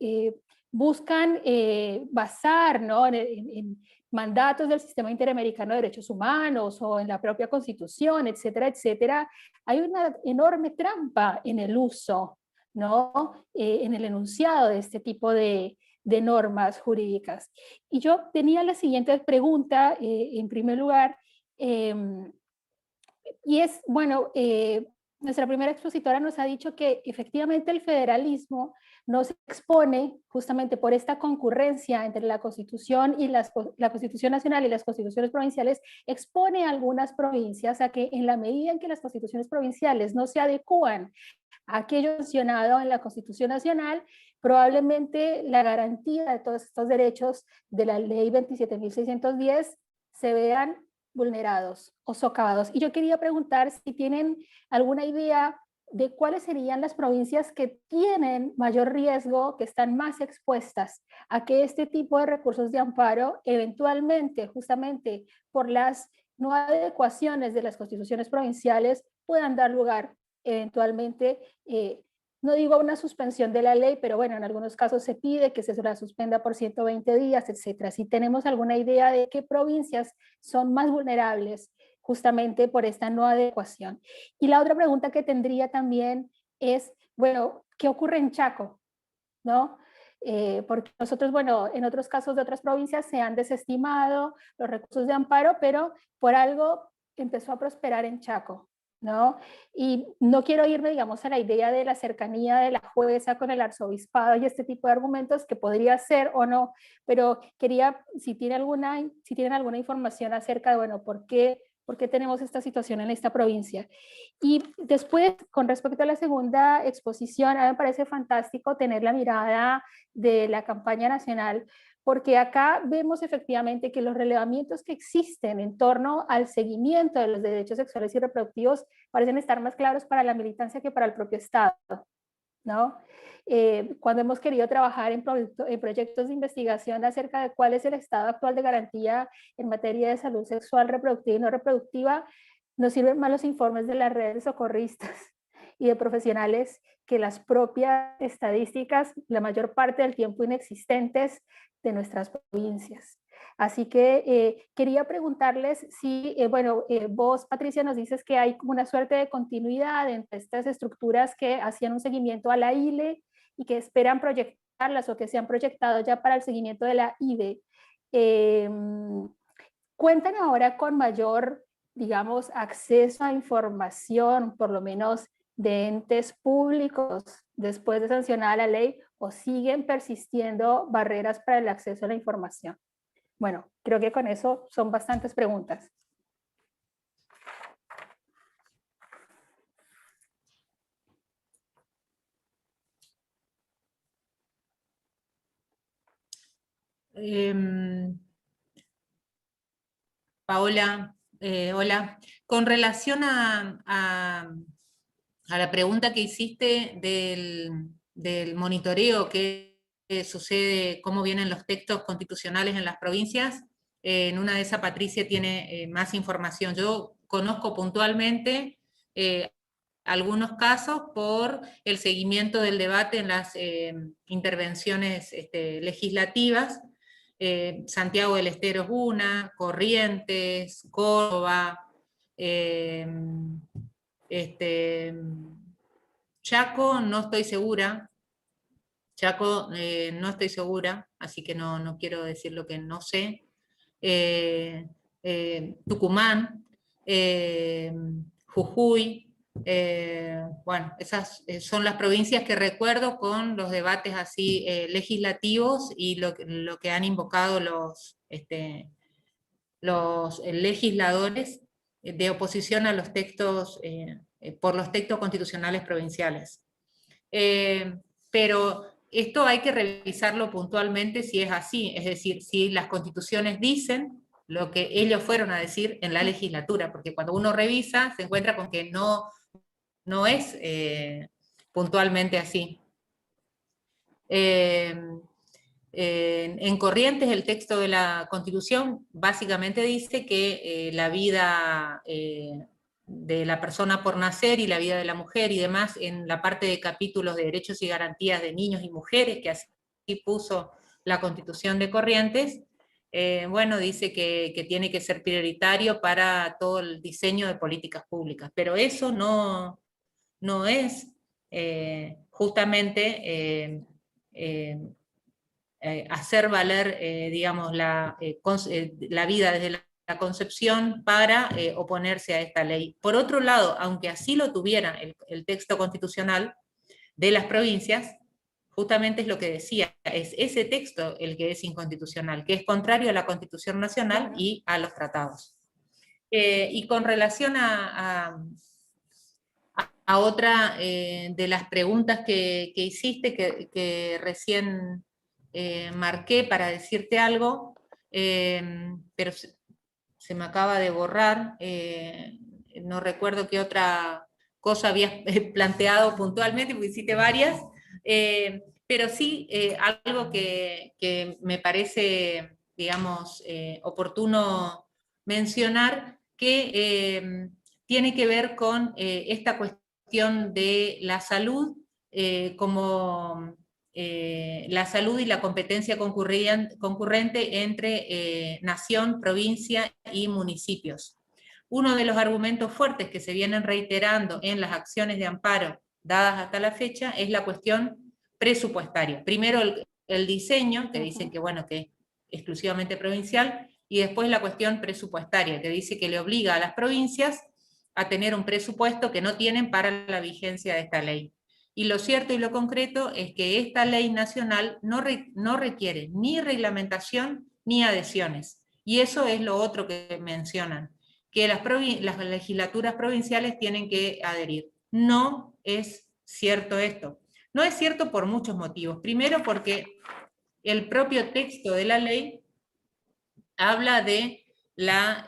buscan basar, ¿no?, en mandatos del Sistema Interamericano de Derechos Humanos o en la propia Constitución, etcétera, etcétera, hay una enorme trampa en el uso, ¿no?, en el enunciado de este tipo de de normas jurídicas. Y yo tenía la siguiente pregunta, en primer lugar, y es, bueno, nuestra primera expositora nos ha dicho que efectivamente el federalismo nos expone justamente por esta concurrencia entre la Constitución y la Constitución Nacional y las constituciones provinciales, expone a algunas provincias a que en la medida en que las constituciones provinciales no se adecúan a aquello mencionado en la Constitución Nacional, probablemente la garantía de todos estos derechos de la Ley 27.610 se vean vulnerados o socavados. Y yo quería preguntar si tienen alguna idea de cuáles serían las provincias que tienen mayor riesgo, que están más expuestas a que este tipo de recursos de amparo eventualmente, justamente por las no adecuaciones de las constituciones provinciales, puedan dar lugar eventualmente, no digo una suspensión de la ley, pero bueno, en algunos casos se pide que se la suspenda por 120 días, etcétera. Si tenemos alguna idea de qué provincias son más vulnerables justamente por esta no adecuación. Y la otra pregunta que tendría también es, bueno, ¿qué ocurre en Chaco? ¿No? Porque nosotros, bueno, en otros casos de otras provincias se han desestimado los recursos de amparo, pero por algo empezó a prosperar en Chaco, ¿no? Y no quiero irme, digamos, a la idea de la cercanía de la jueza con el arzobispado y este tipo de argumentos que podría ser o no, pero quería, si tienen alguna información acerca de, bueno, ¿por qué tenemos esta situación en esta provincia? Y después, con respecto a la segunda exposición, a mí me parece fantástico tener la mirada de la campaña nacional, porque acá vemos efectivamente que los relevamientos que existen en torno al seguimiento de los derechos sexuales y reproductivos parecen estar más claros para la militancia que para el propio Estado, ¿no? Cuando hemos querido trabajar en proyectos de investigación acerca de cuál es el estado actual de garantía en materia de salud sexual, reproductiva y no reproductiva, nos sirven más los informes de las redes socorristas y de profesionales que las propias estadísticas, la mayor parte del tiempo inexistentes de nuestras provincias. Así que quería preguntarles si, bueno, vos, Patricia, nos dices que hay como una suerte de continuidad entre estas estructuras que hacían un seguimiento a la ILE y que esperan proyectarlas o que se han proyectado ya para el seguimiento de la IDE. Cuentan ahora con mayor, digamos, acceso a información, por lo menos de entes públicos, después de sancionada la ley, o siguen persistiendo barreras para el acceso a la información. Bueno, creo que con eso son bastantes preguntas. Paola, hola. Con relación a la pregunta que hiciste del monitoreo que sucede, cómo vienen los textos constitucionales en las provincias, en una de esas Patricia tiene más información. Yo conozco puntualmente algunos casos por el seguimiento del debate en las intervenciones legislativas. Santiago del Estero es una, Corrientes, Córdoba, Chaco no estoy segura, Chaco no estoy segura, así que no quiero decir lo que no sé. Tucumán, Jujuy, bueno, esas son las provincias que recuerdo con los debates así legislativos y lo que han invocado los legisladores de oposición a los textos, por los textos constitucionales provinciales. Pero esto hay que revisarlo puntualmente si es así, es decir, si las constituciones dicen lo que ellos fueron a decir en la legislatura, porque cuando uno revisa se encuentra con que no es puntualmente así. En Corrientes el texto de la Constitución básicamente dice que la vida de la persona por nacer y la vida de la mujer y demás, en la parte de capítulos de derechos y garantías de niños y mujeres, que así puso la Constitución de Corrientes, bueno, dice que tiene que ser prioritario para todo el diseño de políticas públicas, pero eso no es justamente hacer valer, digamos, la vida desde la concepción para oponerse a esta ley. Por otro lado, aunque así lo tuviera el texto constitucional de las provincias, justamente es lo que decía, es ese texto el que es inconstitucional, que es contrario a la Constitución Nacional y a los tratados. Y con relación a otra de las preguntas que hiciste, que recién marqué para decirte algo, pero se me acaba de borrar, no recuerdo qué otra cosa habías planteado puntualmente, porque hiciste varias, pero sí algo que me parece, digamos, oportuno mencionar, que tiene que ver con esta cuestión de la salud como la salud y la competencia concurrente entre nación, provincia y municipios. Uno de los argumentos fuertes que se vienen reiterando en las acciones de amparo dadas hasta la fecha es la cuestión presupuestaria. Primero el diseño, que dicen que, bueno, que es exclusivamente provincial, y después la cuestión presupuestaria, que dice que le obliga a las provincias a tener un presupuesto que no tienen para la vigencia de esta ley. Y lo cierto y lo concreto es que esta ley nacional no requiere ni reglamentación ni adhesiones. Y eso es lo otro que mencionan, que las legislaturas provinciales tienen que adherir. No es cierto esto. No es cierto por muchos motivos. Primero porque el propio texto de la ley habla de la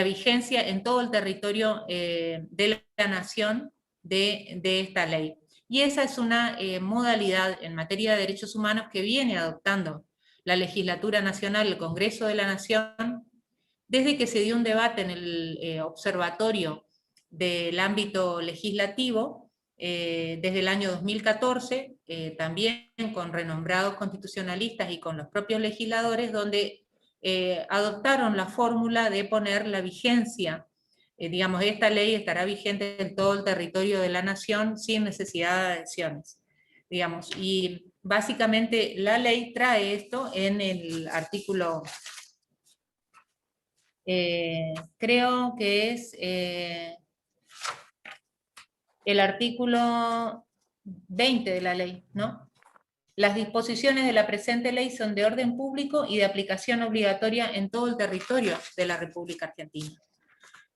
vigencia en todo el territorio de la nación de esta ley. Y esa es una modalidad en materia de derechos humanos que viene adoptando la legislatura nacional, el Congreso de la Nación, desde que se dio un debate en el observatorio del ámbito legislativo, desde el año 2014, también con renombrados constitucionalistas y con los propios legisladores, donde adoptaron la fórmula de poner la vigencia, digamos, esta ley estará vigente en todo el territorio de la nación sin necesidad de adhesiones, digamos, y básicamente la ley trae esto en el artículo, creo que es el artículo 20 de la ley, ¿no? Las disposiciones de la presente ley son de orden público y de aplicación obligatoria en todo el territorio de la República Argentina.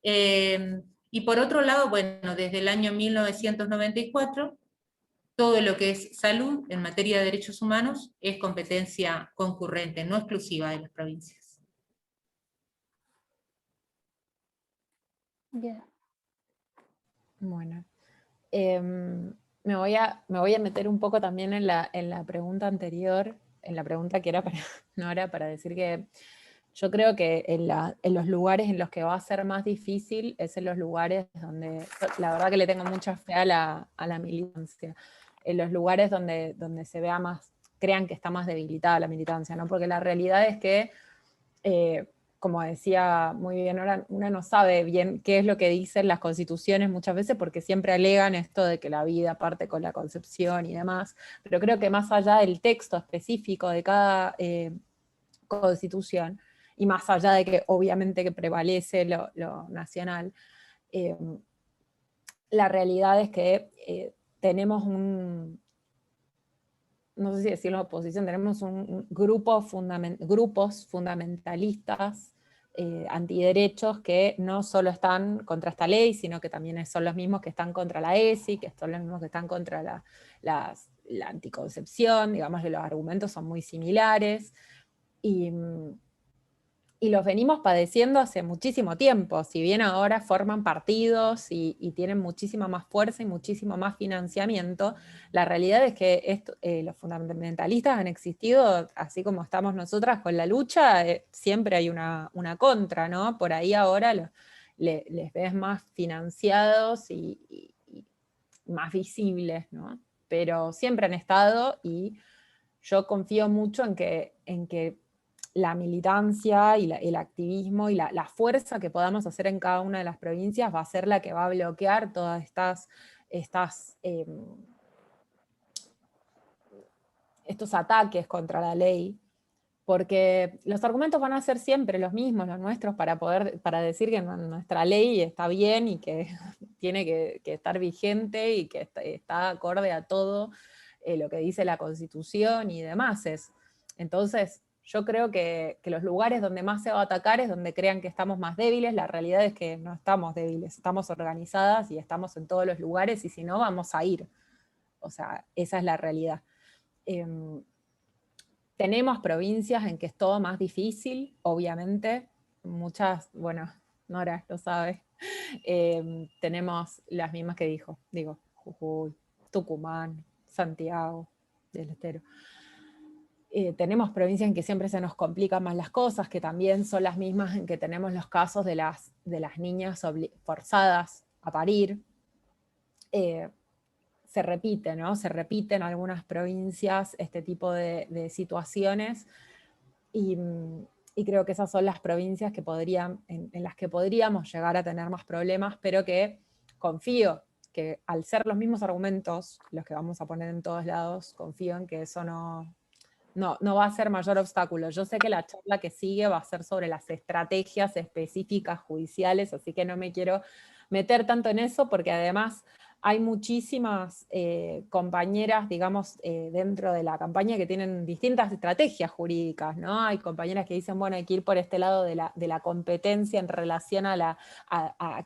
Y por otro lado, bueno, desde el año 1994, todo lo que es salud en materia de derechos humanos es competencia concurrente, no exclusiva de las provincias. Yeah. Bueno. Me voy a meter un poco también en la pregunta anterior, en la pregunta que era para Nora, para decir que yo creo que en los lugares en los que va a ser más difícil es en los lugares donde, la verdad que le tengo mucha fe a la militancia, en los lugares donde se vea más, crean que está más debilitada la militancia, ¿no? Porque la realidad es que como decía muy bien, uno no sabe bien qué es lo que dicen las constituciones muchas veces porque siempre alegan esto de que la vida parte con la concepción y demás, pero creo que más allá del texto específico de cada constitución, y más allá de que obviamente que prevalece lo nacional, la realidad es que tenemos no sé si decirlo oposición, tenemos grupos fundamentalistas antiderechos que no solo están contra esta ley, sino que también son los mismos que están contra la ESI, que son los mismos que están contra la anticoncepción, digamos que los argumentos son muy similares, y los venimos padeciendo hace muchísimo tiempo, si bien ahora forman partidos y tienen muchísima más fuerza y muchísimo más financiamiento, la realidad es que los fundamentalistas han existido, así como estamos nosotras con la lucha, siempre hay una contra, ¿no? Por ahí ahora les ves más financiados y más visibles, ¿no? Pero siempre han estado y yo confío mucho en que la militancia y el activismo y la fuerza que podamos hacer en cada una de las provincias va a ser la que va a bloquear todas estas estos ataques contra la ley, porque los argumentos van a ser siempre los mismos, los nuestros, para decir que nuestra ley está bien y que tiene que estar vigente y que está acorde a todo lo que dice la Constitución y demás. Entonces, yo creo que los lugares donde más se va a atacar es donde crean que estamos más débiles. La realidad es que no estamos débiles, estamos organizadas y estamos en todos los lugares, y si no, vamos a ir. O sea, esa es la realidad. Tenemos provincias en que es todo más difícil, obviamente. Muchas, bueno, Nora lo sabe. Tenemos las mismas que digo, Jujuy, Tucumán, Santiago del Estero. Tenemos provincias en que siempre se nos complican más las cosas, que también son las mismas en que tenemos los casos de las niñas forzadas a parir. Se repite, ¿no? Se repite en algunas provincias este tipo de situaciones, y creo que esas son las provincias que en las que podríamos llegar a tener más problemas, pero que confío que al ser los mismos argumentos los que vamos a poner en todos lados, confío en que eso no va a ser mayor obstáculo. Yo sé que la charla que sigue va a ser sobre las estrategias específicas judiciales, así que no me quiero meter tanto en eso, porque además hay muchísimas compañeras, digamos, dentro de la campaña que tienen distintas estrategias jurídicas, ¿no? Hay compañeras que dicen, bueno, hay que ir por este lado de la competencia en relación a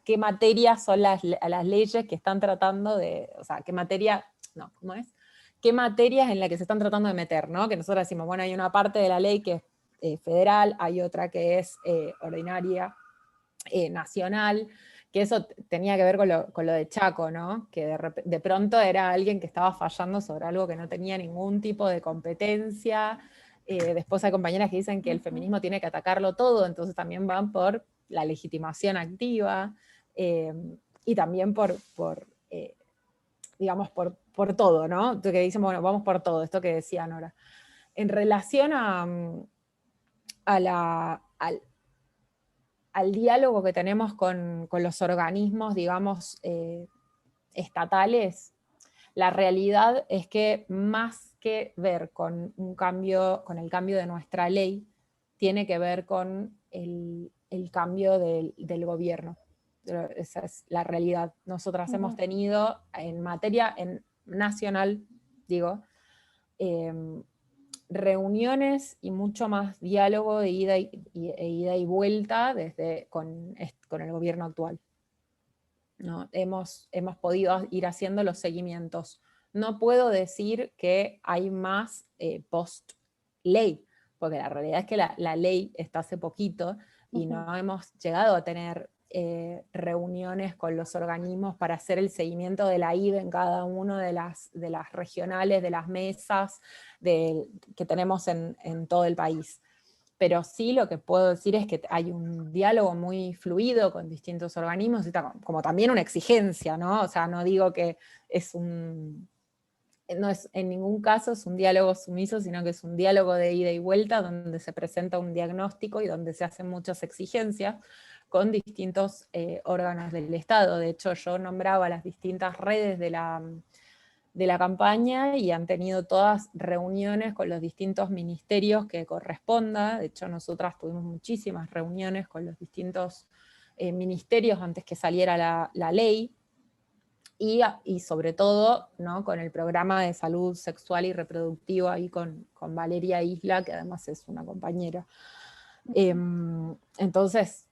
qué materias son las leyes que están tratando o sea, qué materia, no, ¿cómo es? Qué materias en las que se están tratando de meter, ¿no? Que nosotros decimos, bueno, hay una parte de la ley que es federal, hay otra que es ordinaria, nacional, que eso tenía que ver con lo de Chaco, ¿no? Que de pronto era alguien que estaba fallando sobre algo que no tenía ningún tipo de competencia. Después hay compañeras que dicen que el feminismo tiene que atacarlo todo, entonces también van por la legitimación activa, y también digamos, por todo, ¿no? Que dicen, bueno, vamos por todo, esto que decía Nora. En relación al diálogo que tenemos con los organismos, digamos, estatales, la realidad es que más que ver con el cambio de nuestra ley, tiene que ver con el cambio del gobierno. Esa es la realidad. Nosotras hemos tenido en materia nacional, digo, reuniones y mucho más diálogo de ida y vuelta con el gobierno actual, ¿no? Hemos podido ir haciendo los seguimientos. No puedo decir que hay más post-ley, porque la realidad es que la ley está hace poquito y no hemos llegado a tener reuniones con los organismos para hacer el seguimiento de la IVE en cada una de las regionales, de las mesas que tenemos en todo el país. Pero sí lo que puedo decir es que hay un diálogo muy fluido con distintos organismos, y como también una exigencia, ¿no? O sea, no digo que no es en ningún caso es un diálogo sumiso, sino que es un diálogo de ida y vuelta donde se presenta un diagnóstico y donde se hacen muchas exigencias con distintos órganos del Estado. De hecho, yo nombraba las distintas redes de la campaña y han tenido todas reuniones con los distintos ministerios que corresponda. De hecho, nosotras tuvimos muchísimas reuniones con los distintos ministerios antes que saliera la ley, y sobre todo, ¿no?, con el programa de salud sexual y reproductiva ahí con Valeria Isla, que además es una compañera. Entonces,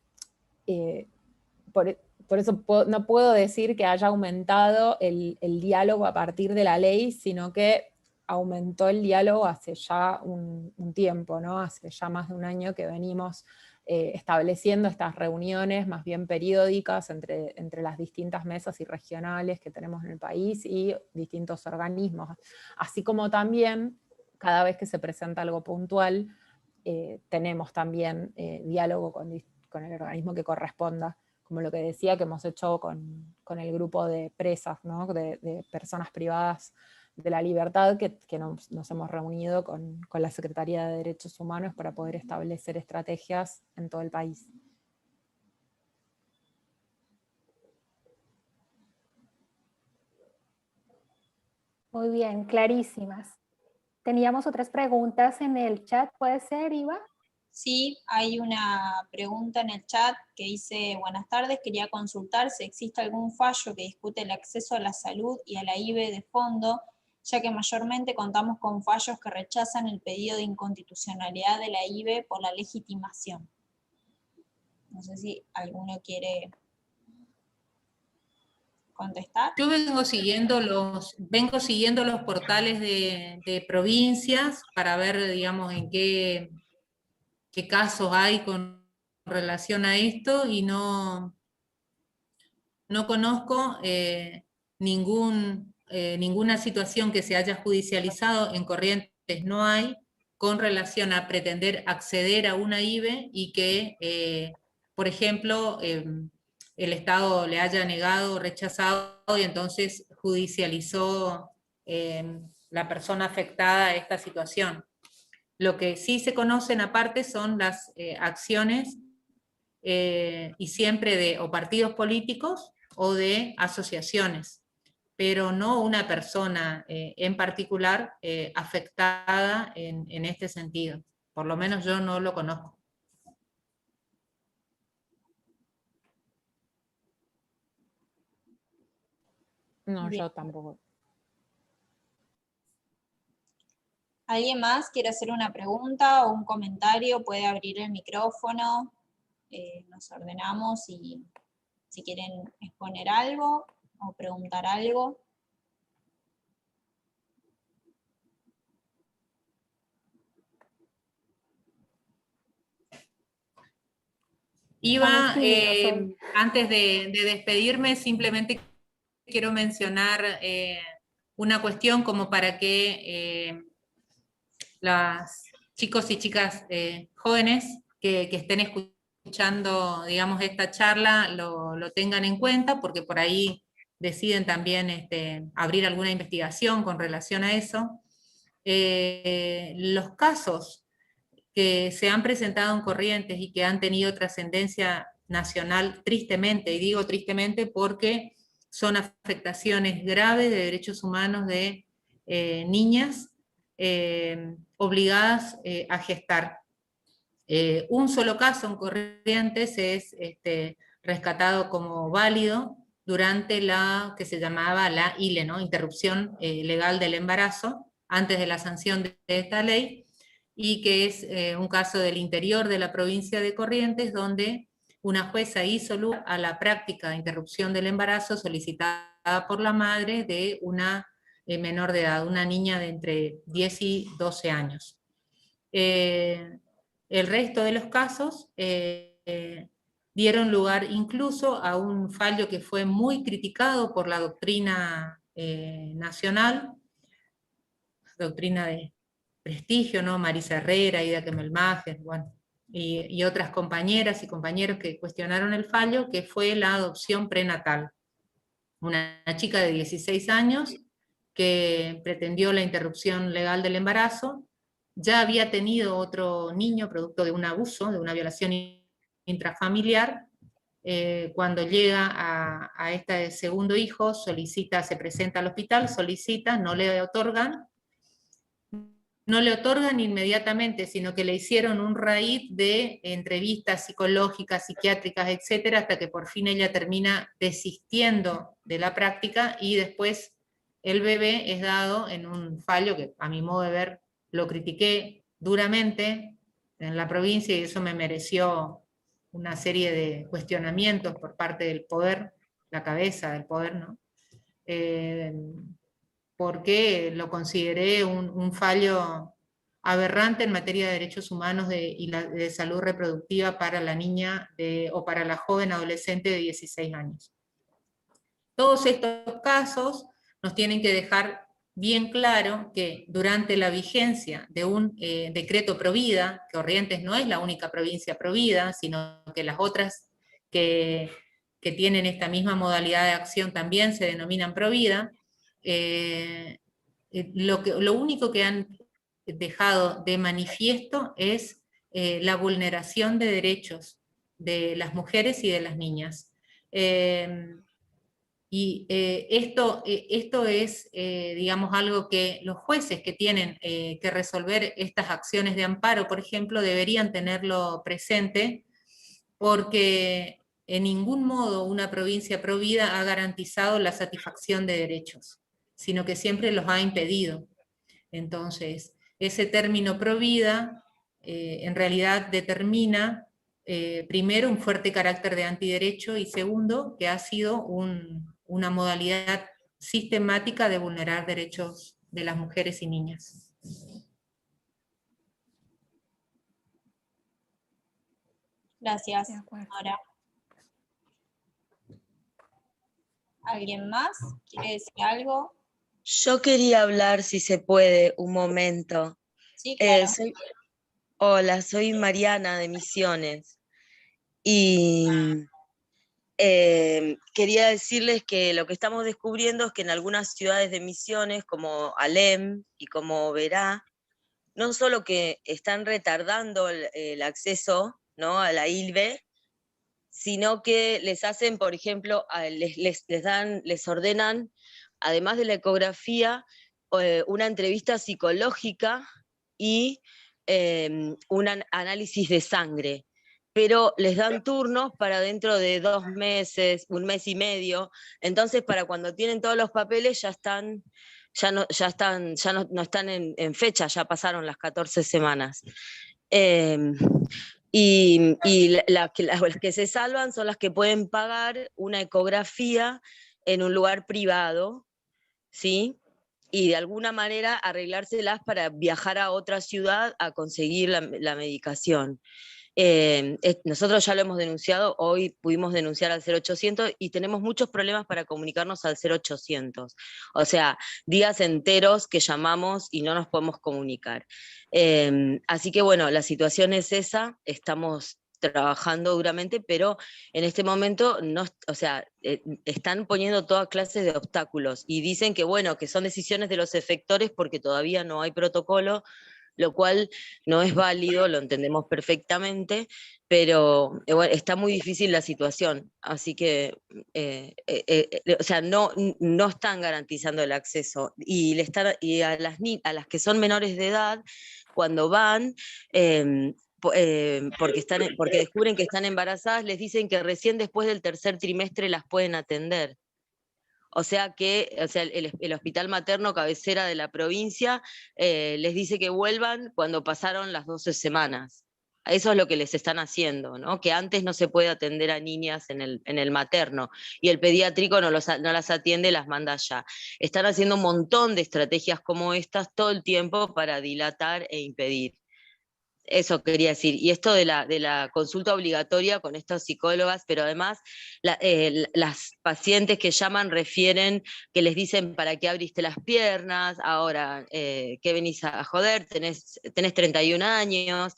por eso no puedo decir que haya aumentado el diálogo a partir de la ley, sino que aumentó el diálogo hace ya un tiempo, ¿no? Hace ya más de un año que venimos estableciendo estas reuniones más bien periódicas entre las distintas mesas y regionales que tenemos en el país y distintos organismos. Así como también, cada vez que se presenta algo puntual, tenemos también diálogo con el organismo que corresponda, como lo que decía que hemos hecho con el grupo de presas, ¿no?, de personas privadas de la libertad, que nos hemos reunido con la Secretaría de Derechos Humanos para poder establecer estrategias en todo el país. Muy bien, clarísimas. teníamos otras preguntas en el chat, ¿puede ser, Iva? Sí, hay una pregunta en el chat que dice, buenas tardes, quería consultar si existe algún fallo que discute el acceso a la salud y a la IVE de fondo, ya que mayormente contamos con fallos que rechazan el pedido de inconstitucionalidad de la IVE por la legitimación. No sé si alguno quiere contestar. Yo vengo siguiendo los portales de provincias para ver, digamos, en qué casos hay con relación a esto, y no conozco ninguna situación que se haya judicializado. En Corrientes no hay, con relación a pretender acceder a una IVE y que, por ejemplo, el Estado le haya negado o rechazado, y entonces judicializó la persona afectada a esta situación. Lo que sí se conocen aparte son las acciones y siempre de o partidos políticos o de asociaciones, pero no una persona en particular afectada en este sentido. Por lo menos yo no lo conozco. No, Bien. yo tampoco. ¿Alguien más quiere hacer una pregunta o un comentario? Puede abrir el micrófono, nos ordenamos y si quieren exponer algo o preguntar algo. Iva, tímidos hoy. antes de despedirme, simplemente quiero mencionar una cuestión como para que las chicos y chicas jóvenes que estén escuchando, digamos, esta charla lo tengan en cuenta, porque por ahí deciden también abrir alguna investigación con relación a eso. Los casos que se han presentado en Corrientes y que han tenido trascendencia nacional, tristemente, y digo tristemente porque son afectaciones graves de derechos humanos de niñas obligadas a gestar. Un solo caso en Corrientes es rescatado como válido durante la que se llamaba la ILE, ¿no? Interrupción legal del embarazo, antes de la sanción de esta ley, y que es un caso del interior de la provincia de Corrientes, donde una jueza hizo luz a la práctica de interrupción del embarazo solicitada por la madre de una menor de edad, una niña de entre 10 y 12 años. El resto de los casos dieron lugar incluso a un fallo que fue muy criticado por la doctrina nacional, doctrina de prestigio, ¿no? Marisa Herrera, Ida Kemelmacher, bueno, y otras compañeras y compañeros que cuestionaron el fallo, que fue la adopción prenatal. Una chica de 16 años que pretendió la interrupción legal del embarazo, ya había tenido otro niño producto de un abuso, de una violación intrafamiliar. Cuando llega a este segundo hijo, solicita, se presenta al hospital, solicita, no le otorgan inmediatamente, sino que le hicieron un raíz de entrevistas psicológicas, psiquiátricas, etcétera, hasta que por fin ella termina desistiendo de la práctica, y después el bebé es dado en un fallo que, a mi modo de ver, lo critiqué duramente en la provincia, y eso me mereció una serie de cuestionamientos por parte del poder, la cabeza del poder, ¿no? Porque lo consideré un fallo aberrante en materia de derechos humanos y de salud reproductiva para la niña o para la joven adolescente de 16 años. Todos estos casos nos tienen que dejar bien claro que durante la vigencia de un decreto Provida, que Corrientes no es la única provincia Provida, sino que las otras que tienen esta misma modalidad de acción también se denominan Provida. Lo único que han dejado de manifiesto es la vulneración de derechos de las mujeres y de las niñas. Y esto es, digamos, algo que los jueces que tienen que resolver estas acciones de amparo, por ejemplo, deberían tenerlo presente, porque en ningún modo una provincia provida ha garantizado la satisfacción de derechos, sino que siempre los ha impedido. Entonces, ese término provida en realidad determina primero un fuerte carácter de antiderecho y segundo que ha sido una modalidad sistemática de vulnerar derechos de las mujeres y niñas. Gracias, De acuerdo. Nora. ¿Alguien más quiere decir algo? Yo quería hablar, si se puede, un momento. Sí, claro. Hola, soy Mariana de Misiones. Y quería decirles que lo que estamos descubriendo es que en algunas ciudades de Misiones, como Alem y como Verá, no solo que están retardando el acceso, ¿no?, a la ILBE, sino que les hacen, por ejemplo, les ordenan, además de la ecografía, una entrevista psicológica y un análisis de sangre, pero les dan turnos para dentro de 2 meses, 1 mes y medio. Entonces, para cuando tienen todos los papeles ya no están en fecha, ya pasaron las 14 semanas. Y las que se salvan son las que pueden pagar una ecografía en un lugar privado, ¿sí? Y de alguna manera arreglárselas para viajar a otra ciudad a conseguir la medicación. Nosotros ya lo hemos denunciado, hoy pudimos denunciar al 0800 y tenemos muchos problemas para comunicarnos al 0800. O sea, días enteros que llamamos y no nos podemos comunicar. Así que bueno, la situación es esa, estamos trabajando duramente, pero en este momento no, o sea, están poniendo toda clase de obstáculos y dicen que bueno, que son decisiones de los efectores porque todavía no hay protocolo, lo cual no es válido, lo entendemos perfectamente, pero bueno, está muy difícil la situación, así que o sea, no están garantizando el acceso y a las que son menores de edad, cuando van, porque descubren que están embarazadas, les dicen que recién después del 3er trimestre las pueden atender. O sea que el hospital materno cabecera de la provincia les dice que vuelvan cuando pasaron las 12 semanas. Eso es lo que les están haciendo, ¿no? Que antes no se puede atender a niñas en el materno y el pediátrico no las atiende, las manda allá. Están haciendo un montón de estrategias como estas todo el tiempo para dilatar e impedir. Eso quería decir. Y esto de la consulta obligatoria con estas psicólogas, pero además las pacientes que llaman refieren que les dicen ¿para qué abriste las piernas? Ahora, ¿qué venís a joder? Tenés 31 años,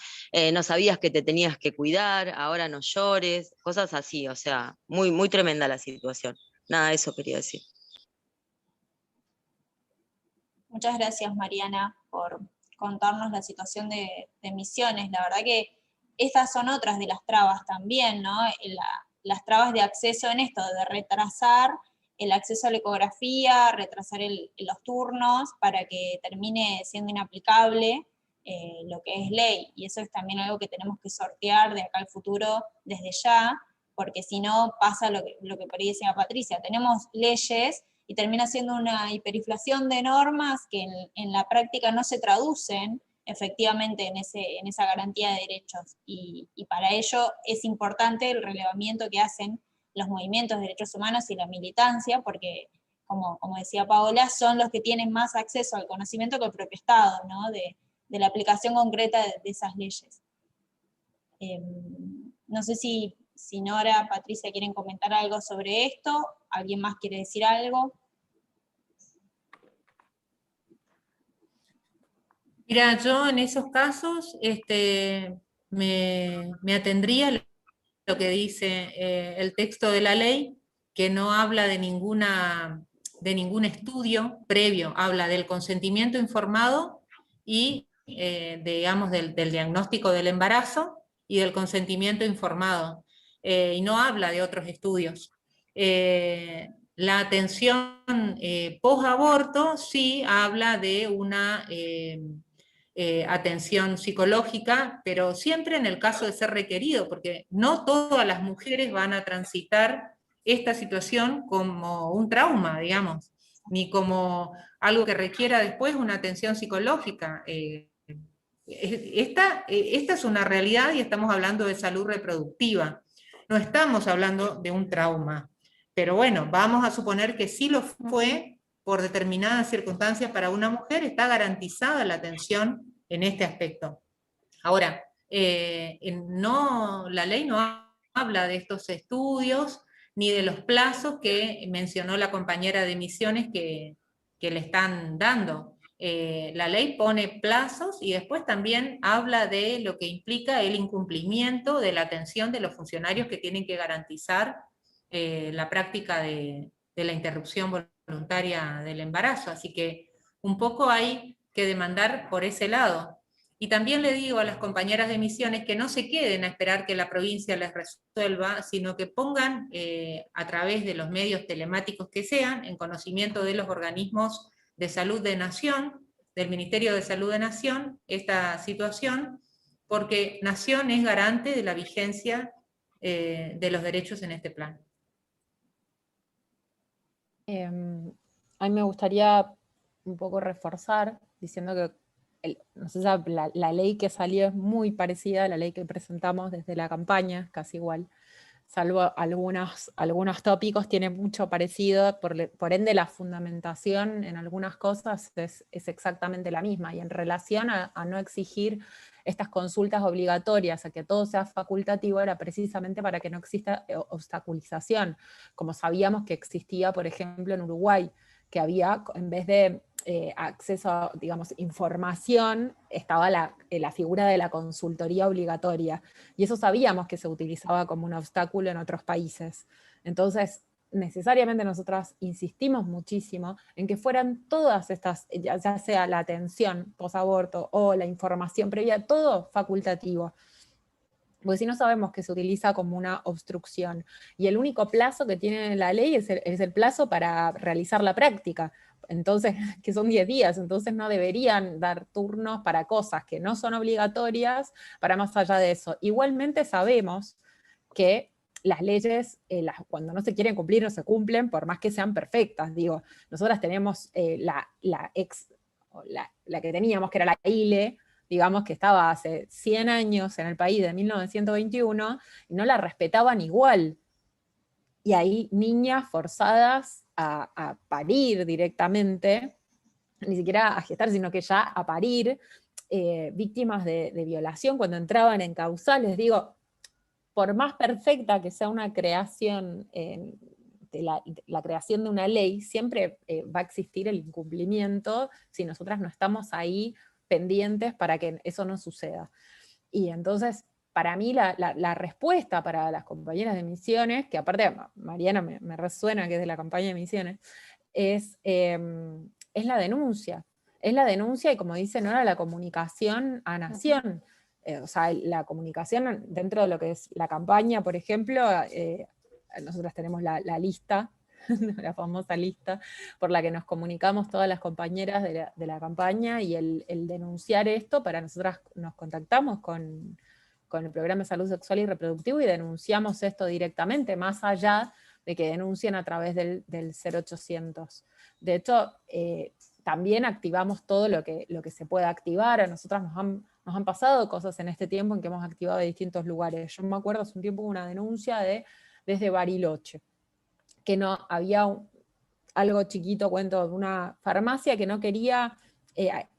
no sabías que te tenías que cuidar, ahora no llores, cosas así, o sea, muy, muy tremenda la situación. Nada, eso quería decir. Muchas gracias, Mariana, por contarnos la situación de Misiones. La verdad que estas son otras de las trabas también, ¿no? Las trabas de acceso en esto, de retrasar el acceso a la ecografía, retrasar los turnos para que termine siendo inaplicable lo que es ley. Y eso es también algo que tenemos que sortear de acá al futuro desde ya, porque si no pasa lo que por ahí decía Patricia, tenemos leyes y termina siendo una hiperinflación de normas que en la práctica no se traducen efectivamente en esa garantía de derechos. Y para ello es importante el relevamiento que hacen los movimientos de derechos humanos y la militancia, porque, como decía Paola, son los que tienen más acceso al conocimiento que el propio Estado, ¿no? de la aplicación concreta de esas leyes. No sé si Nora, Patricia quieren comentar algo sobre esto, ¿alguien más quiere decir algo? Mira, yo en esos casos me atendría a lo que dice el texto de la ley, que no habla de ningún estudio previo, habla del consentimiento informado y, digamos, del diagnóstico del embarazo y del consentimiento informado, y no habla de otros estudios. La atención post-aborto sí habla de una atención psicológica, pero siempre en el caso de ser requerido, porque no todas las mujeres van a transitar esta situación como un trauma, digamos, ni como algo que requiera después una atención psicológica. Esta es una realidad y estamos hablando de salud reproductiva, no estamos hablando de un trauma. Pero bueno, vamos a suponer que sí lo fue por determinadas circunstancias para una mujer, está garantizada la atención en este aspecto. Ahora, la ley no habla de estos estudios ni de los plazos que mencionó la compañera de Misiones que le están dando. La ley pone plazos y después también habla de lo que implica el incumplimiento de la atención de los funcionarios que tienen que garantizar la práctica de la interrupción voluntaria del embarazo. Así que un poco hay que demandar por ese lado. Y también le digo a las compañeras de Misiones que no se queden a esperar que la provincia les resuelva, sino que pongan a través de los medios telemáticos que sean, en conocimiento de los organismos de salud de Nación, del Ministerio de Salud de Nación, esta situación, porque Nación es garante de la vigencia de los derechos en este plan. A mí me gustaría un poco reforzar, diciendo que no sé, la ley que salió es muy parecida a la ley que presentamos desde la campaña, casi igual, salvo algunos tópicos, tiene mucho parecido, por ende la fundamentación en algunas cosas es exactamente la misma, y en relación a no exigir estas consultas obligatorias, a que todo sea facultativo, era precisamente para que no exista obstaculización, como sabíamos que existía, por ejemplo, en Uruguay, que había, en vez de acceso a, digamos, información, estaba la figura de la consultoría obligatoria, y eso sabíamos que se utilizaba como un obstáculo en otros países. Entonces, necesariamente nosotras insistimos muchísimo en que fueran todas estas, ya sea la atención posaborto o la información previa, todo facultativo, porque si no sabemos que se utiliza como una obstrucción. Y el único plazo que tiene la ley es el plazo para realizar la práctica, entonces, que son 10 días, entonces no deberían dar turnos para cosas que no son obligatorias, para más allá de eso. Igualmente sabemos que las leyes, cuando no se quieren cumplir, no se cumplen, por más que sean perfectas. Digo, nosotras tenemos la que teníamos, que era la ILE, digamos, que estaba hace 100 años en el país, de 1921, y no la respetaban igual. Y hay niñas forzadas a parir directamente, ni siquiera a gestar, sino que ya a parir, víctimas de violación cuando entraban en causales. Digo, por más perfecta que sea una creación, la creación de una ley, siempre va a existir el incumplimiento si nosotras no estamos ahí pendientes para que eso no suceda. Y entonces, para mí, la respuesta para las compañeras de Misiones, que aparte Mariana me resuena que es de la campaña de Misiones, es la denuncia. Es la denuncia y, como dice Nora, la comunicación a Nación. O sea, la comunicación dentro de lo que es la campaña, por ejemplo, nosotras tenemos la lista, la famosa lista, por la que nos comunicamos todas las compañeras de la campaña, y el denunciar esto, para nosotras nos contactamos con el programa de salud sexual y reproductivo y denunciamos esto directamente, más allá de que denuncien a través del 0800. De hecho, también activamos todo lo que se pueda activar. A nosotras nos han pasado cosas en este tiempo en que hemos activado de distintos lugares. Yo me acuerdo hace un tiempo una denuncia desde Bariloche, que no había algo chiquito, cuento, de una farmacia que no quería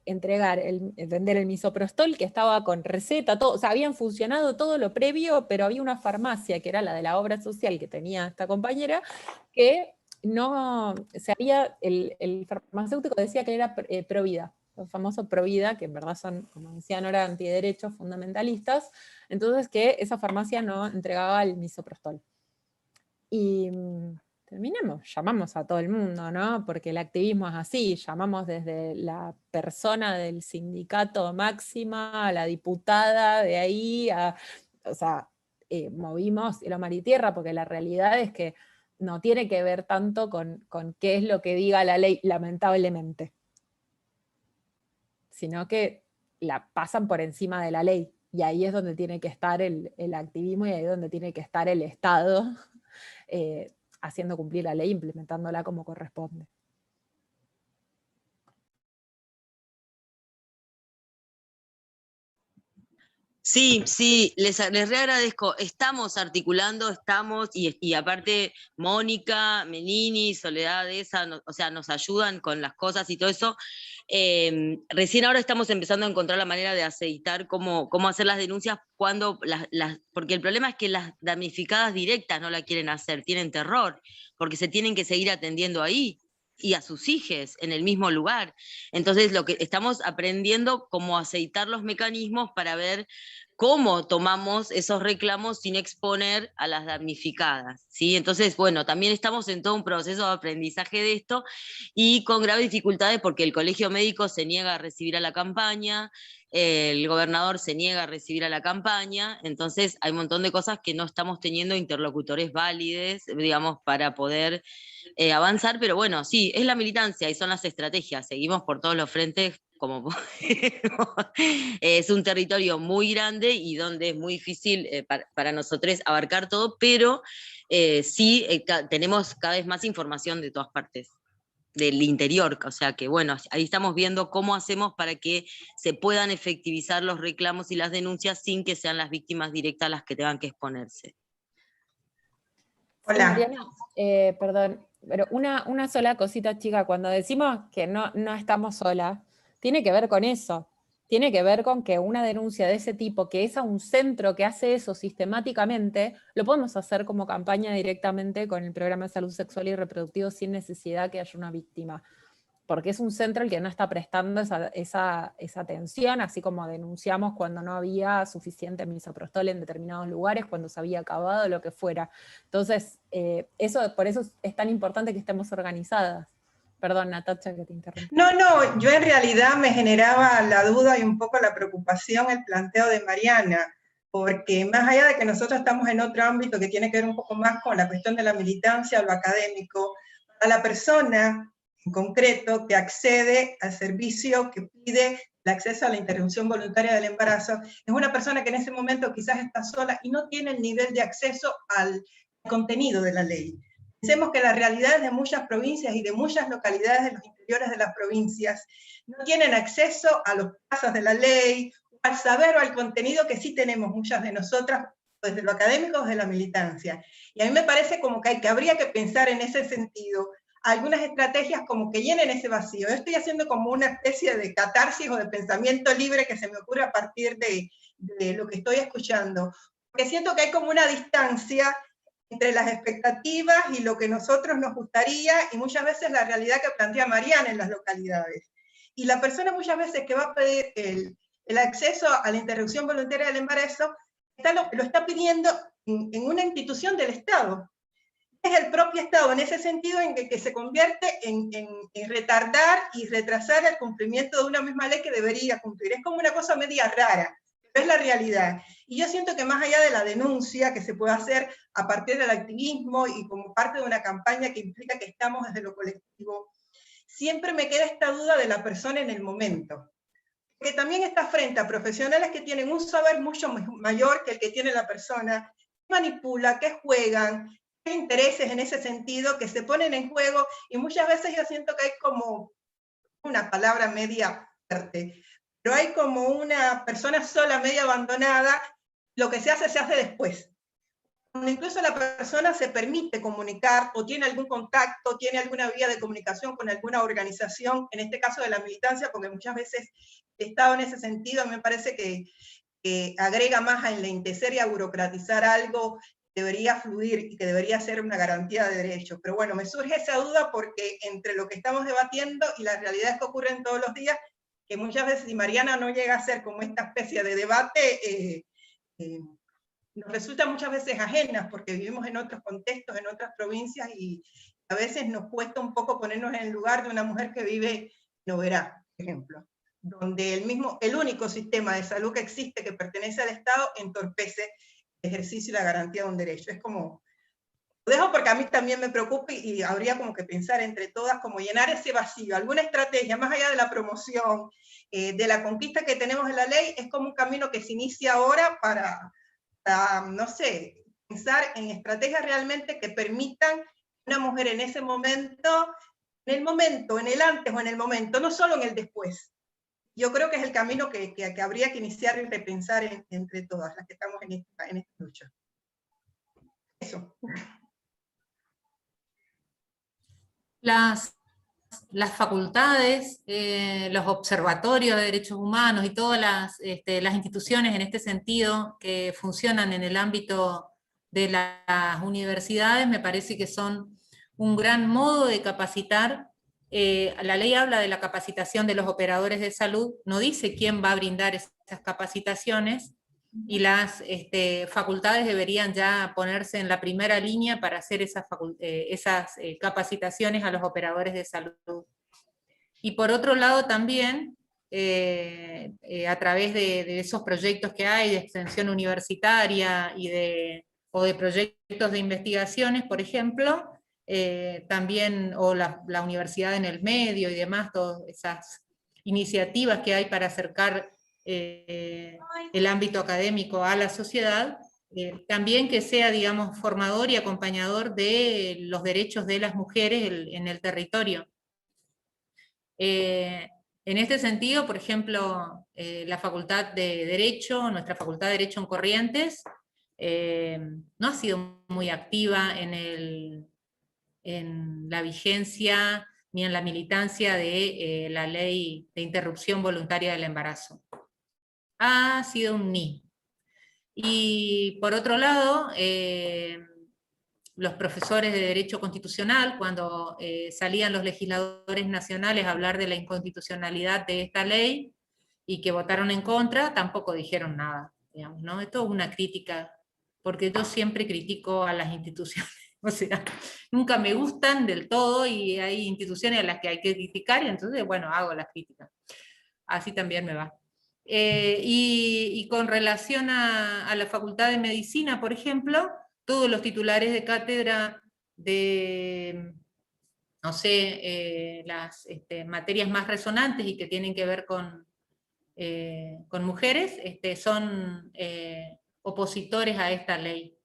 vender el misoprostol, que estaba con receta, todo, o sea, habían funcionado todo lo previo, pero había una farmacia, que era la de la obra social que tenía esta compañera, que no, el farmacéutico decía que era provida, los famosos provida, que en verdad son, como decían ahora, antiderechos fundamentalistas, entonces que esa farmacia no entregaba el misoprostol. Y llamamos a todo el mundo, ¿no? Porque el activismo es así, llamamos desde la persona del sindicato máxima, a la diputada de ahí, o sea, movimos cielo, mar y tierra, porque la realidad es que no tiene que ver tanto con qué es lo que diga la ley, lamentablemente, sino que la pasan por encima de la ley, y ahí es donde tiene que estar el activismo, y ahí es donde tiene que estar el Estado haciendo cumplir la ley, implementándola como corresponde. Sí, sí, les re agradezco. Estamos articulando, y aparte Mónica, Menini, Soledad, o sea, nos ayudan con las cosas y todo eso. Recién ahora estamos empezando a encontrar la manera de aceitar cómo hacer las denuncias porque el problema es que las damnificadas directas no la quieren hacer, tienen terror, porque se tienen que seguir atendiendo ahí y a sus hijos en el mismo lugar. Entonces, lo que estamos aprendiendo cómo aceitar los mecanismos para ver cómo tomamos esos reclamos sin exponer a las damnificadas, ¿sí? Entonces, bueno, también estamos en todo un proceso de aprendizaje de esto, y con graves dificultades porque el colegio médico se niega a recibir a la campaña, el gobernador se niega a recibir a la campaña, entonces hay un montón de cosas que no estamos teniendo interlocutores válidos, digamos, para poder avanzar, pero bueno, sí, es la militancia y son las estrategias, seguimos por todos los frentes como podemos. Es un territorio muy grande y donde es muy difícil para nosotros abarcar todo, pero sí tenemos cada vez más información de todas partes del interior, o sea que bueno, ahí estamos viendo cómo hacemos para que se puedan efectivizar los reclamos y las denuncias sin que sean las víctimas directas las que tengan que exponerse. Sí, Mariana, perdón, pero una sola cosita, chica, cuando decimos que no estamos solas, tiene que ver con eso, tiene que ver con que una denuncia de ese tipo, que es a un centro que hace eso sistemáticamente, lo podemos hacer como campaña directamente con el programa de salud sexual y reproductivo sin necesidad que haya una víctima, porque es un centro el que no está prestando esa atención, así como denunciamos cuando no había suficiente misoprostol en determinados lugares, cuando se había acabado, lo que fuera. Entonces, por eso es tan importante que estemos organizadas. Perdón, Natacha, que te interrumpí. No, yo en realidad me generaba la duda y un poco la preocupación el planteo de Mariana, porque más allá de que nosotros estamos en otro ámbito que tiene que ver un poco más con la cuestión de la militancia, lo académico, a la persona en concreto que accede al servicio, que pide el acceso a la interrupción voluntaria del embarazo, es una persona que en ese momento quizás está sola y no tiene el nivel de acceso al contenido de la ley. Pensemos que las realidades de muchas provincias y de muchas localidades de los interiores de las provincias no tienen acceso a los plazos de la ley, al saber o al contenido que sí tenemos muchas de nosotras, desde lo académico o desde la militancia. Y a mí me parece como que habría que pensar en ese sentido algunas estrategias como que llenen ese vacío. Yo estoy haciendo como una especie de catarsis o de pensamiento libre que se me ocurre a partir de lo que estoy escuchando, porque siento que hay como una distancia entre las expectativas y lo que nosotros nos gustaría, y muchas veces la realidad que plantea Mariana en las localidades. Y la persona muchas veces que va a pedir el acceso a la interrupción voluntaria del embarazo, lo está pidiendo en una institución del Estado. Es el propio Estado, en ese sentido en que se convierte en retardar y retrasar el cumplimiento de una misma ley que debería cumplir. Es como una cosa media rara, pero es la realidad. Y yo siento que más allá de la denuncia que se puede hacer a partir del activismo y como parte de una campaña que implica que estamos desde lo colectivo, siempre me queda esta duda de la persona en el momento. Que también está frente a profesionales que tienen un saber mucho mayor que el que tiene la persona, que manipula, que juegan, hay intereses en ese sentido que se ponen en juego, y muchas veces yo siento que hay como una palabra media fuerte, pero hay como una persona sola, media abandonada, lo que se hace después. Cuando incluso la persona se permite comunicar o tiene algún contacto, tiene alguna vía de comunicación con alguna organización, en este caso de la militancia, porque muchas veces el Estado en ese sentido me parece que agrega más a enlentecer y a burocratizar algo debería fluir y que debería ser una garantía de derechos. Pero bueno, me surge esa duda porque entre lo que estamos debatiendo y las realidades que ocurren todos los días, que muchas veces si Mariana no llega a ser como esta especie de debate, nos resultan muchas veces ajenas porque vivimos en otros contextos, en otras provincias, y a veces nos cuesta un poco ponernos en el lugar de una mujer que vive en Oberá, por ejemplo, donde el único sistema de salud que existe, que pertenece al Estado, entorpece el ejercicio y la garantía de un derecho. Es como Lo dejo porque a mí también me preocupa y habría como que pensar entre todas cómo llenar ese vacío. Alguna estrategia, más allá de la promoción, de la conquista que tenemos en la ley, es como un camino que se inicia ahora para no sé, pensar en estrategias realmente que permitan a una mujer en ese momento, en el antes o en el momento, no solo en el después. Yo creo que es el camino que habría que iniciar y repensar entre todas las que estamos en esta lucha. Eso. Las facultades, los observatorios de derechos humanos y todas las instituciones en este sentido que funcionan en el ámbito de las universidades, me parece que son un gran modo de capacitar. La ley habla de la capacitación de los operadores de salud, no dice quién va a brindar esas capacitaciones, y las facultades deberían ya ponerse en la primera línea para hacer esas capacitaciones a los operadores de salud. Y por otro lado también, a través de esos proyectos que hay de extensión universitaria o de proyectos de investigaciones, por ejemplo, también, o la universidad en el medio y demás, todas esas iniciativas que hay para acercar el ámbito académico a la sociedad, también que sea, digamos, formador y acompañador de los derechos de las mujeres en el territorio. En este sentido, por ejemplo, la Facultad de Derecho, nuestra Facultad de Derecho en Corrientes, no ha sido muy activa en la vigencia ni en la militancia de la ley de interrupción voluntaria del embarazo. Ha sido un ni. Y por otro lado, los profesores de Derecho Constitucional, cuando salían los legisladores nacionales a hablar de la inconstitucionalidad de esta ley, y que votaron en contra, tampoco dijeron nada, digamos, ¿no? Esto es una crítica, porque yo siempre critico a las instituciones, o sea, nunca me gustan del todo, y hay instituciones a las que hay que criticar, y entonces, bueno, hago las críticas. Así también me va. Y con relación a la Facultad de Medicina, por ejemplo, todos los titulares de cátedra de, no sé, las materias más resonantes y que tienen que ver con mujeres, son opositores a esta ley.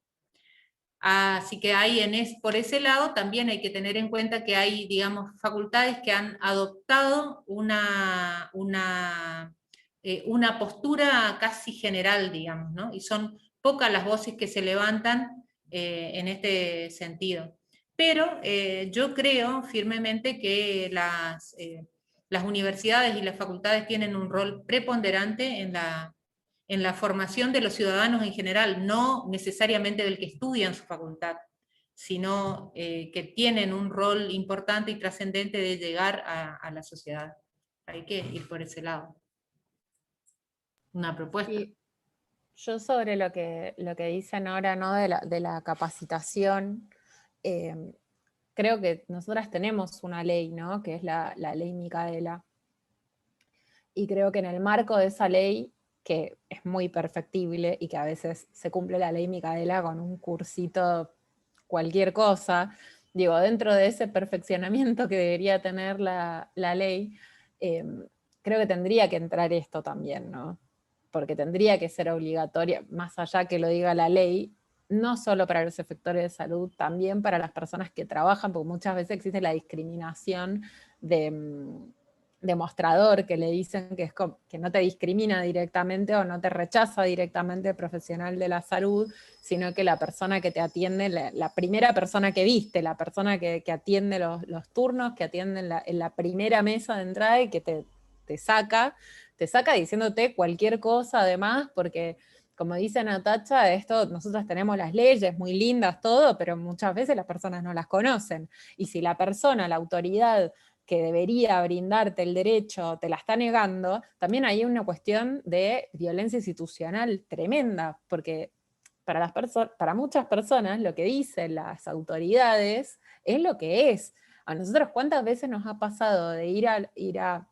Así que hay por ese lado también hay que tener en cuenta que hay, digamos, facultades que han adoptado una postura casi general, digamos, ¿no? Y son pocas las voces que se levantan en este sentido. Pero yo creo firmemente que las universidades y las facultades tienen un rol preponderante en la formación de los ciudadanos en general, no necesariamente del que estudia en su facultad, sino que tienen un rol importante y trascendente de llegar a la sociedad. Hay que ir por ese lado. Una propuesta. Y yo sobre lo que dicen ahora, ¿no? de la capacitación, creo que nosotras tenemos una ley, ¿no? Que es la ley Micaela. Y creo que en el marco de esa ley, que es muy perfectible y que a veces se cumple la ley Micaela con un cursito, cualquier cosa, digo, dentro de ese perfeccionamiento que debería tener la ley, creo que tendría que entrar esto también, ¿no? Porque tendría que ser obligatoria, más allá que lo diga la ley, no solo para los efectores de salud, también para las personas que trabajan, porque muchas veces existe la discriminación de mostrador, que le dicen que, que no te discrimina directamente o no te rechaza directamente el profesional de la salud, sino que la persona que te atiende, la primera persona que viste, la persona que atiende los turnos, que atiende en la primera mesa de entrada y que te saca diciéndote cualquier cosa además, porque como dice Natacha, nosotros tenemos las leyes muy lindas, todo, pero muchas veces las personas no las conocen. Y si la persona, la autoridad que debería brindarte el derecho te la está negando, también hay una cuestión de violencia institucional tremenda, porque para muchas personas lo que dicen las autoridades es lo que es. A nosotros, ¿cuántas veces nos ha pasado de ir a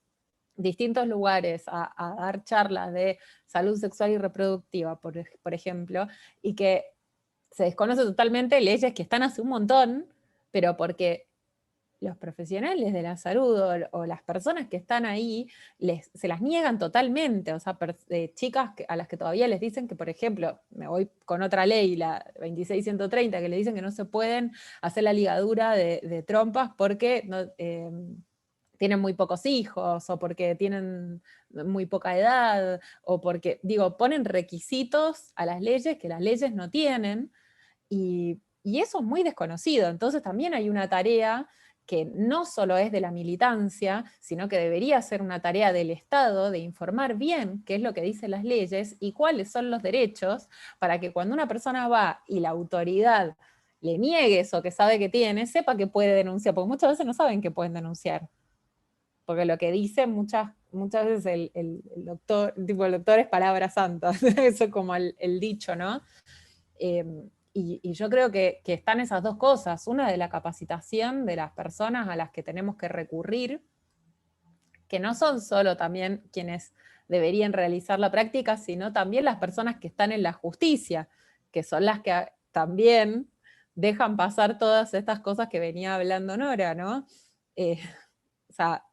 distintos lugares a dar charlas de salud sexual y reproductiva, por ejemplo, y que se desconoce totalmente leyes que están hace un montón, pero porque los profesionales de la salud o las personas que están ahí se las niegan totalmente. O sea, chicas a las que todavía les dicen que, por ejemplo, me voy con otra ley, la 26130, que le dicen que no se pueden hacer la ligadura de trompas porque no, tienen muy pocos hijos, o porque tienen muy poca edad, o porque, digo, ponen requisitos a las leyes que las leyes no tienen, y eso es muy desconocido. Entonces también hay una tarea que no solo es de la militancia, sino que debería ser una tarea del Estado de informar bien qué es lo que dicen las leyes y cuáles son los derechos, para que cuando una persona va y la autoridad le niegue eso que sabe que tiene, sepa que puede denunciar, porque muchas veces no saben que pueden denunciar. Porque lo que dice muchas veces el doctor, tipo, el doctor es palabra santa, eso es como el dicho, ¿no? Y yo creo que están esas dos cosas, una de la capacitación de las personas a las que tenemos que recurrir, que no son solo también quienes deberían realizar la práctica, sino también las personas que están en la justicia, que son las que también dejan pasar todas estas cosas que venía hablando Nora, ¿no? O sea,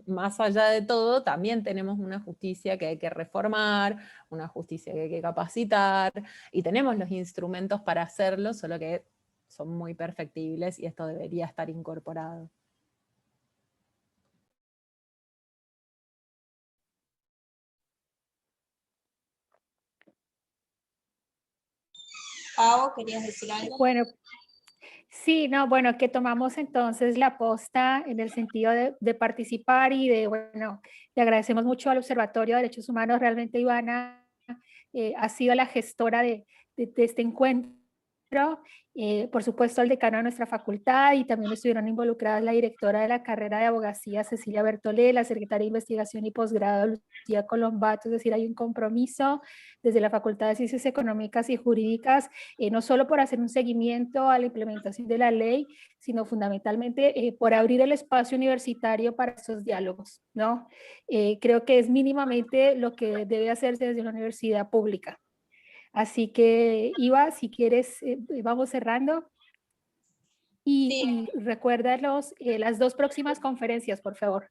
más allá de todo, también tenemos una justicia que hay que reformar, una justicia que hay que capacitar, y tenemos los instrumentos para hacerlo, solo que son muy perfectibles y esto debería estar incorporado. Pau, ¿querías decir algo? Bueno, sí, no, bueno, que tomamos entonces la posta en el sentido de participar y de, bueno, le agradecemos mucho al Observatorio de Derechos Humanos. Realmente Ivana ha sido la gestora de este encuentro. Por supuesto, al decano de nuestra facultad, y también estuvieron involucradas la directora de la carrera de abogacía, Cecilia Bertolé, la secretaria de investigación y posgrado, Lucía Colombato. Es decir, hay un compromiso desde la Facultad de Ciencias Económicas y Jurídicas, no solo por hacer un seguimiento a la implementación de la ley, sino fundamentalmente por abrir el espacio universitario para esos diálogos, ¿no? Creo que es mínimamente lo que debe hacerse desde una universidad pública. Así que, Iva, si quieres, vamos cerrando. Y recuerda las dos próximas conferencias, por favor.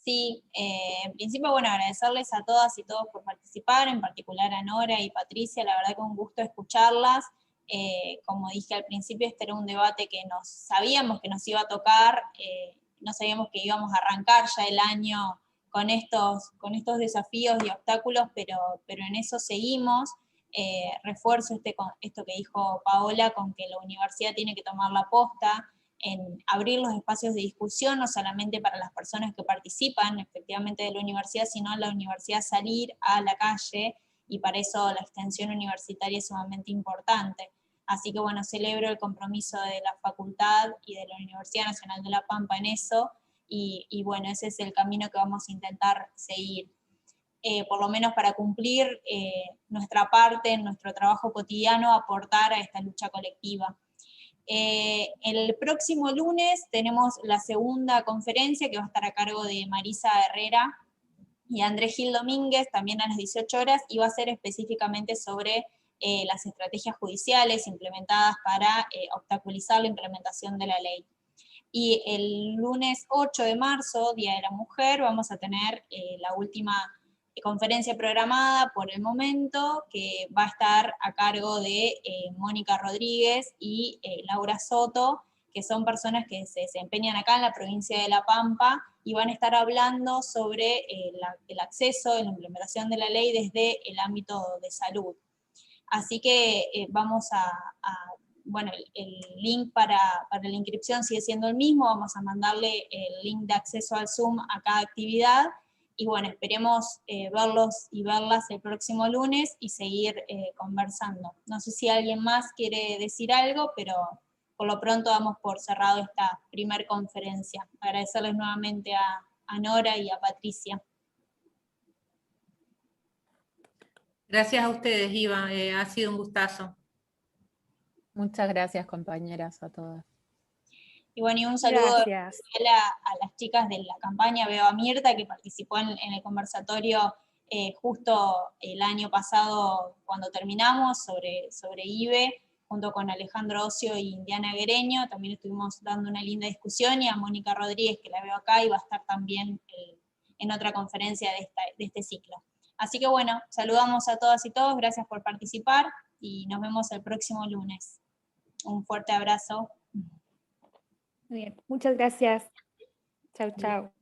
Sí, en principio, bueno, agradecerles a todas y todos por participar, en particular a Nora y Patricia, la verdad que un gusto escucharlas. Como dije al principio, este era un debate que sabíamos que nos iba a tocar, no sabíamos que íbamos a arrancar ya el año con estos desafíos y obstáculos, pero en eso seguimos. Refuerzo esto que dijo Paola, con que la universidad tiene que tomar la posta en abrir los espacios de discusión, no solamente para las personas que participan efectivamente de la universidad, sino la universidad salir a la calle, y para eso la extensión universitaria es sumamente importante. Así que bueno, celebro el compromiso de la facultad y de la Universidad Nacional de La Pampa en eso, y bueno, ese es el camino que vamos a intentar seguir. Por lo menos para cumplir nuestra parte en nuestro trabajo cotidiano, aportar a esta lucha colectiva. El próximo lunes tenemos la segunda conferencia, que va a estar a cargo de Marisa Herrera y Andrés Gil Domínguez, también a las 18 horas, y va a ser específicamente sobre las estrategias judiciales implementadas para obstaculizar la implementación de la ley. Y el lunes 8 de marzo, Día de la Mujer, vamos a tener la última conferencia programada por el momento, que va a estar a cargo de Mónica Rodríguez y Laura Soto, que son personas que se desempeñan acá en la provincia de La Pampa, y van a estar hablando sobre el acceso, la implementación de la ley desde el ámbito de salud. Así que vamos bueno, el link para la inscripción sigue siendo el mismo, vamos a mandarle el link de acceso al Zoom a cada actividad, y bueno, esperemos verlos y verlas el próximo lunes y seguir conversando. No sé si alguien más quiere decir algo, pero por lo pronto damos por cerrado esta primer conferencia. Agradecerles nuevamente a Nora y a Patricia. Gracias a ustedes, Iva, ha sido un gustazo. Muchas gracias, compañeras, a todas. Y bueno, y un saludo Gracias. a las chicas de la campaña. Veo a Mirta, que participó en el conversatorio justo el año pasado, cuando terminamos, sobre IBE, junto con Alejandro Ocio y Indiana Guereño, también estuvimos dando una linda discusión, y a Mónica Rodríguez, que la veo acá, y va a estar también en otra conferencia de este ciclo. Así que bueno, saludamos a todas y todos, gracias por participar, y nos vemos el próximo lunes. Un fuerte abrazo. Muy bien, muchas gracias. Chao, chao.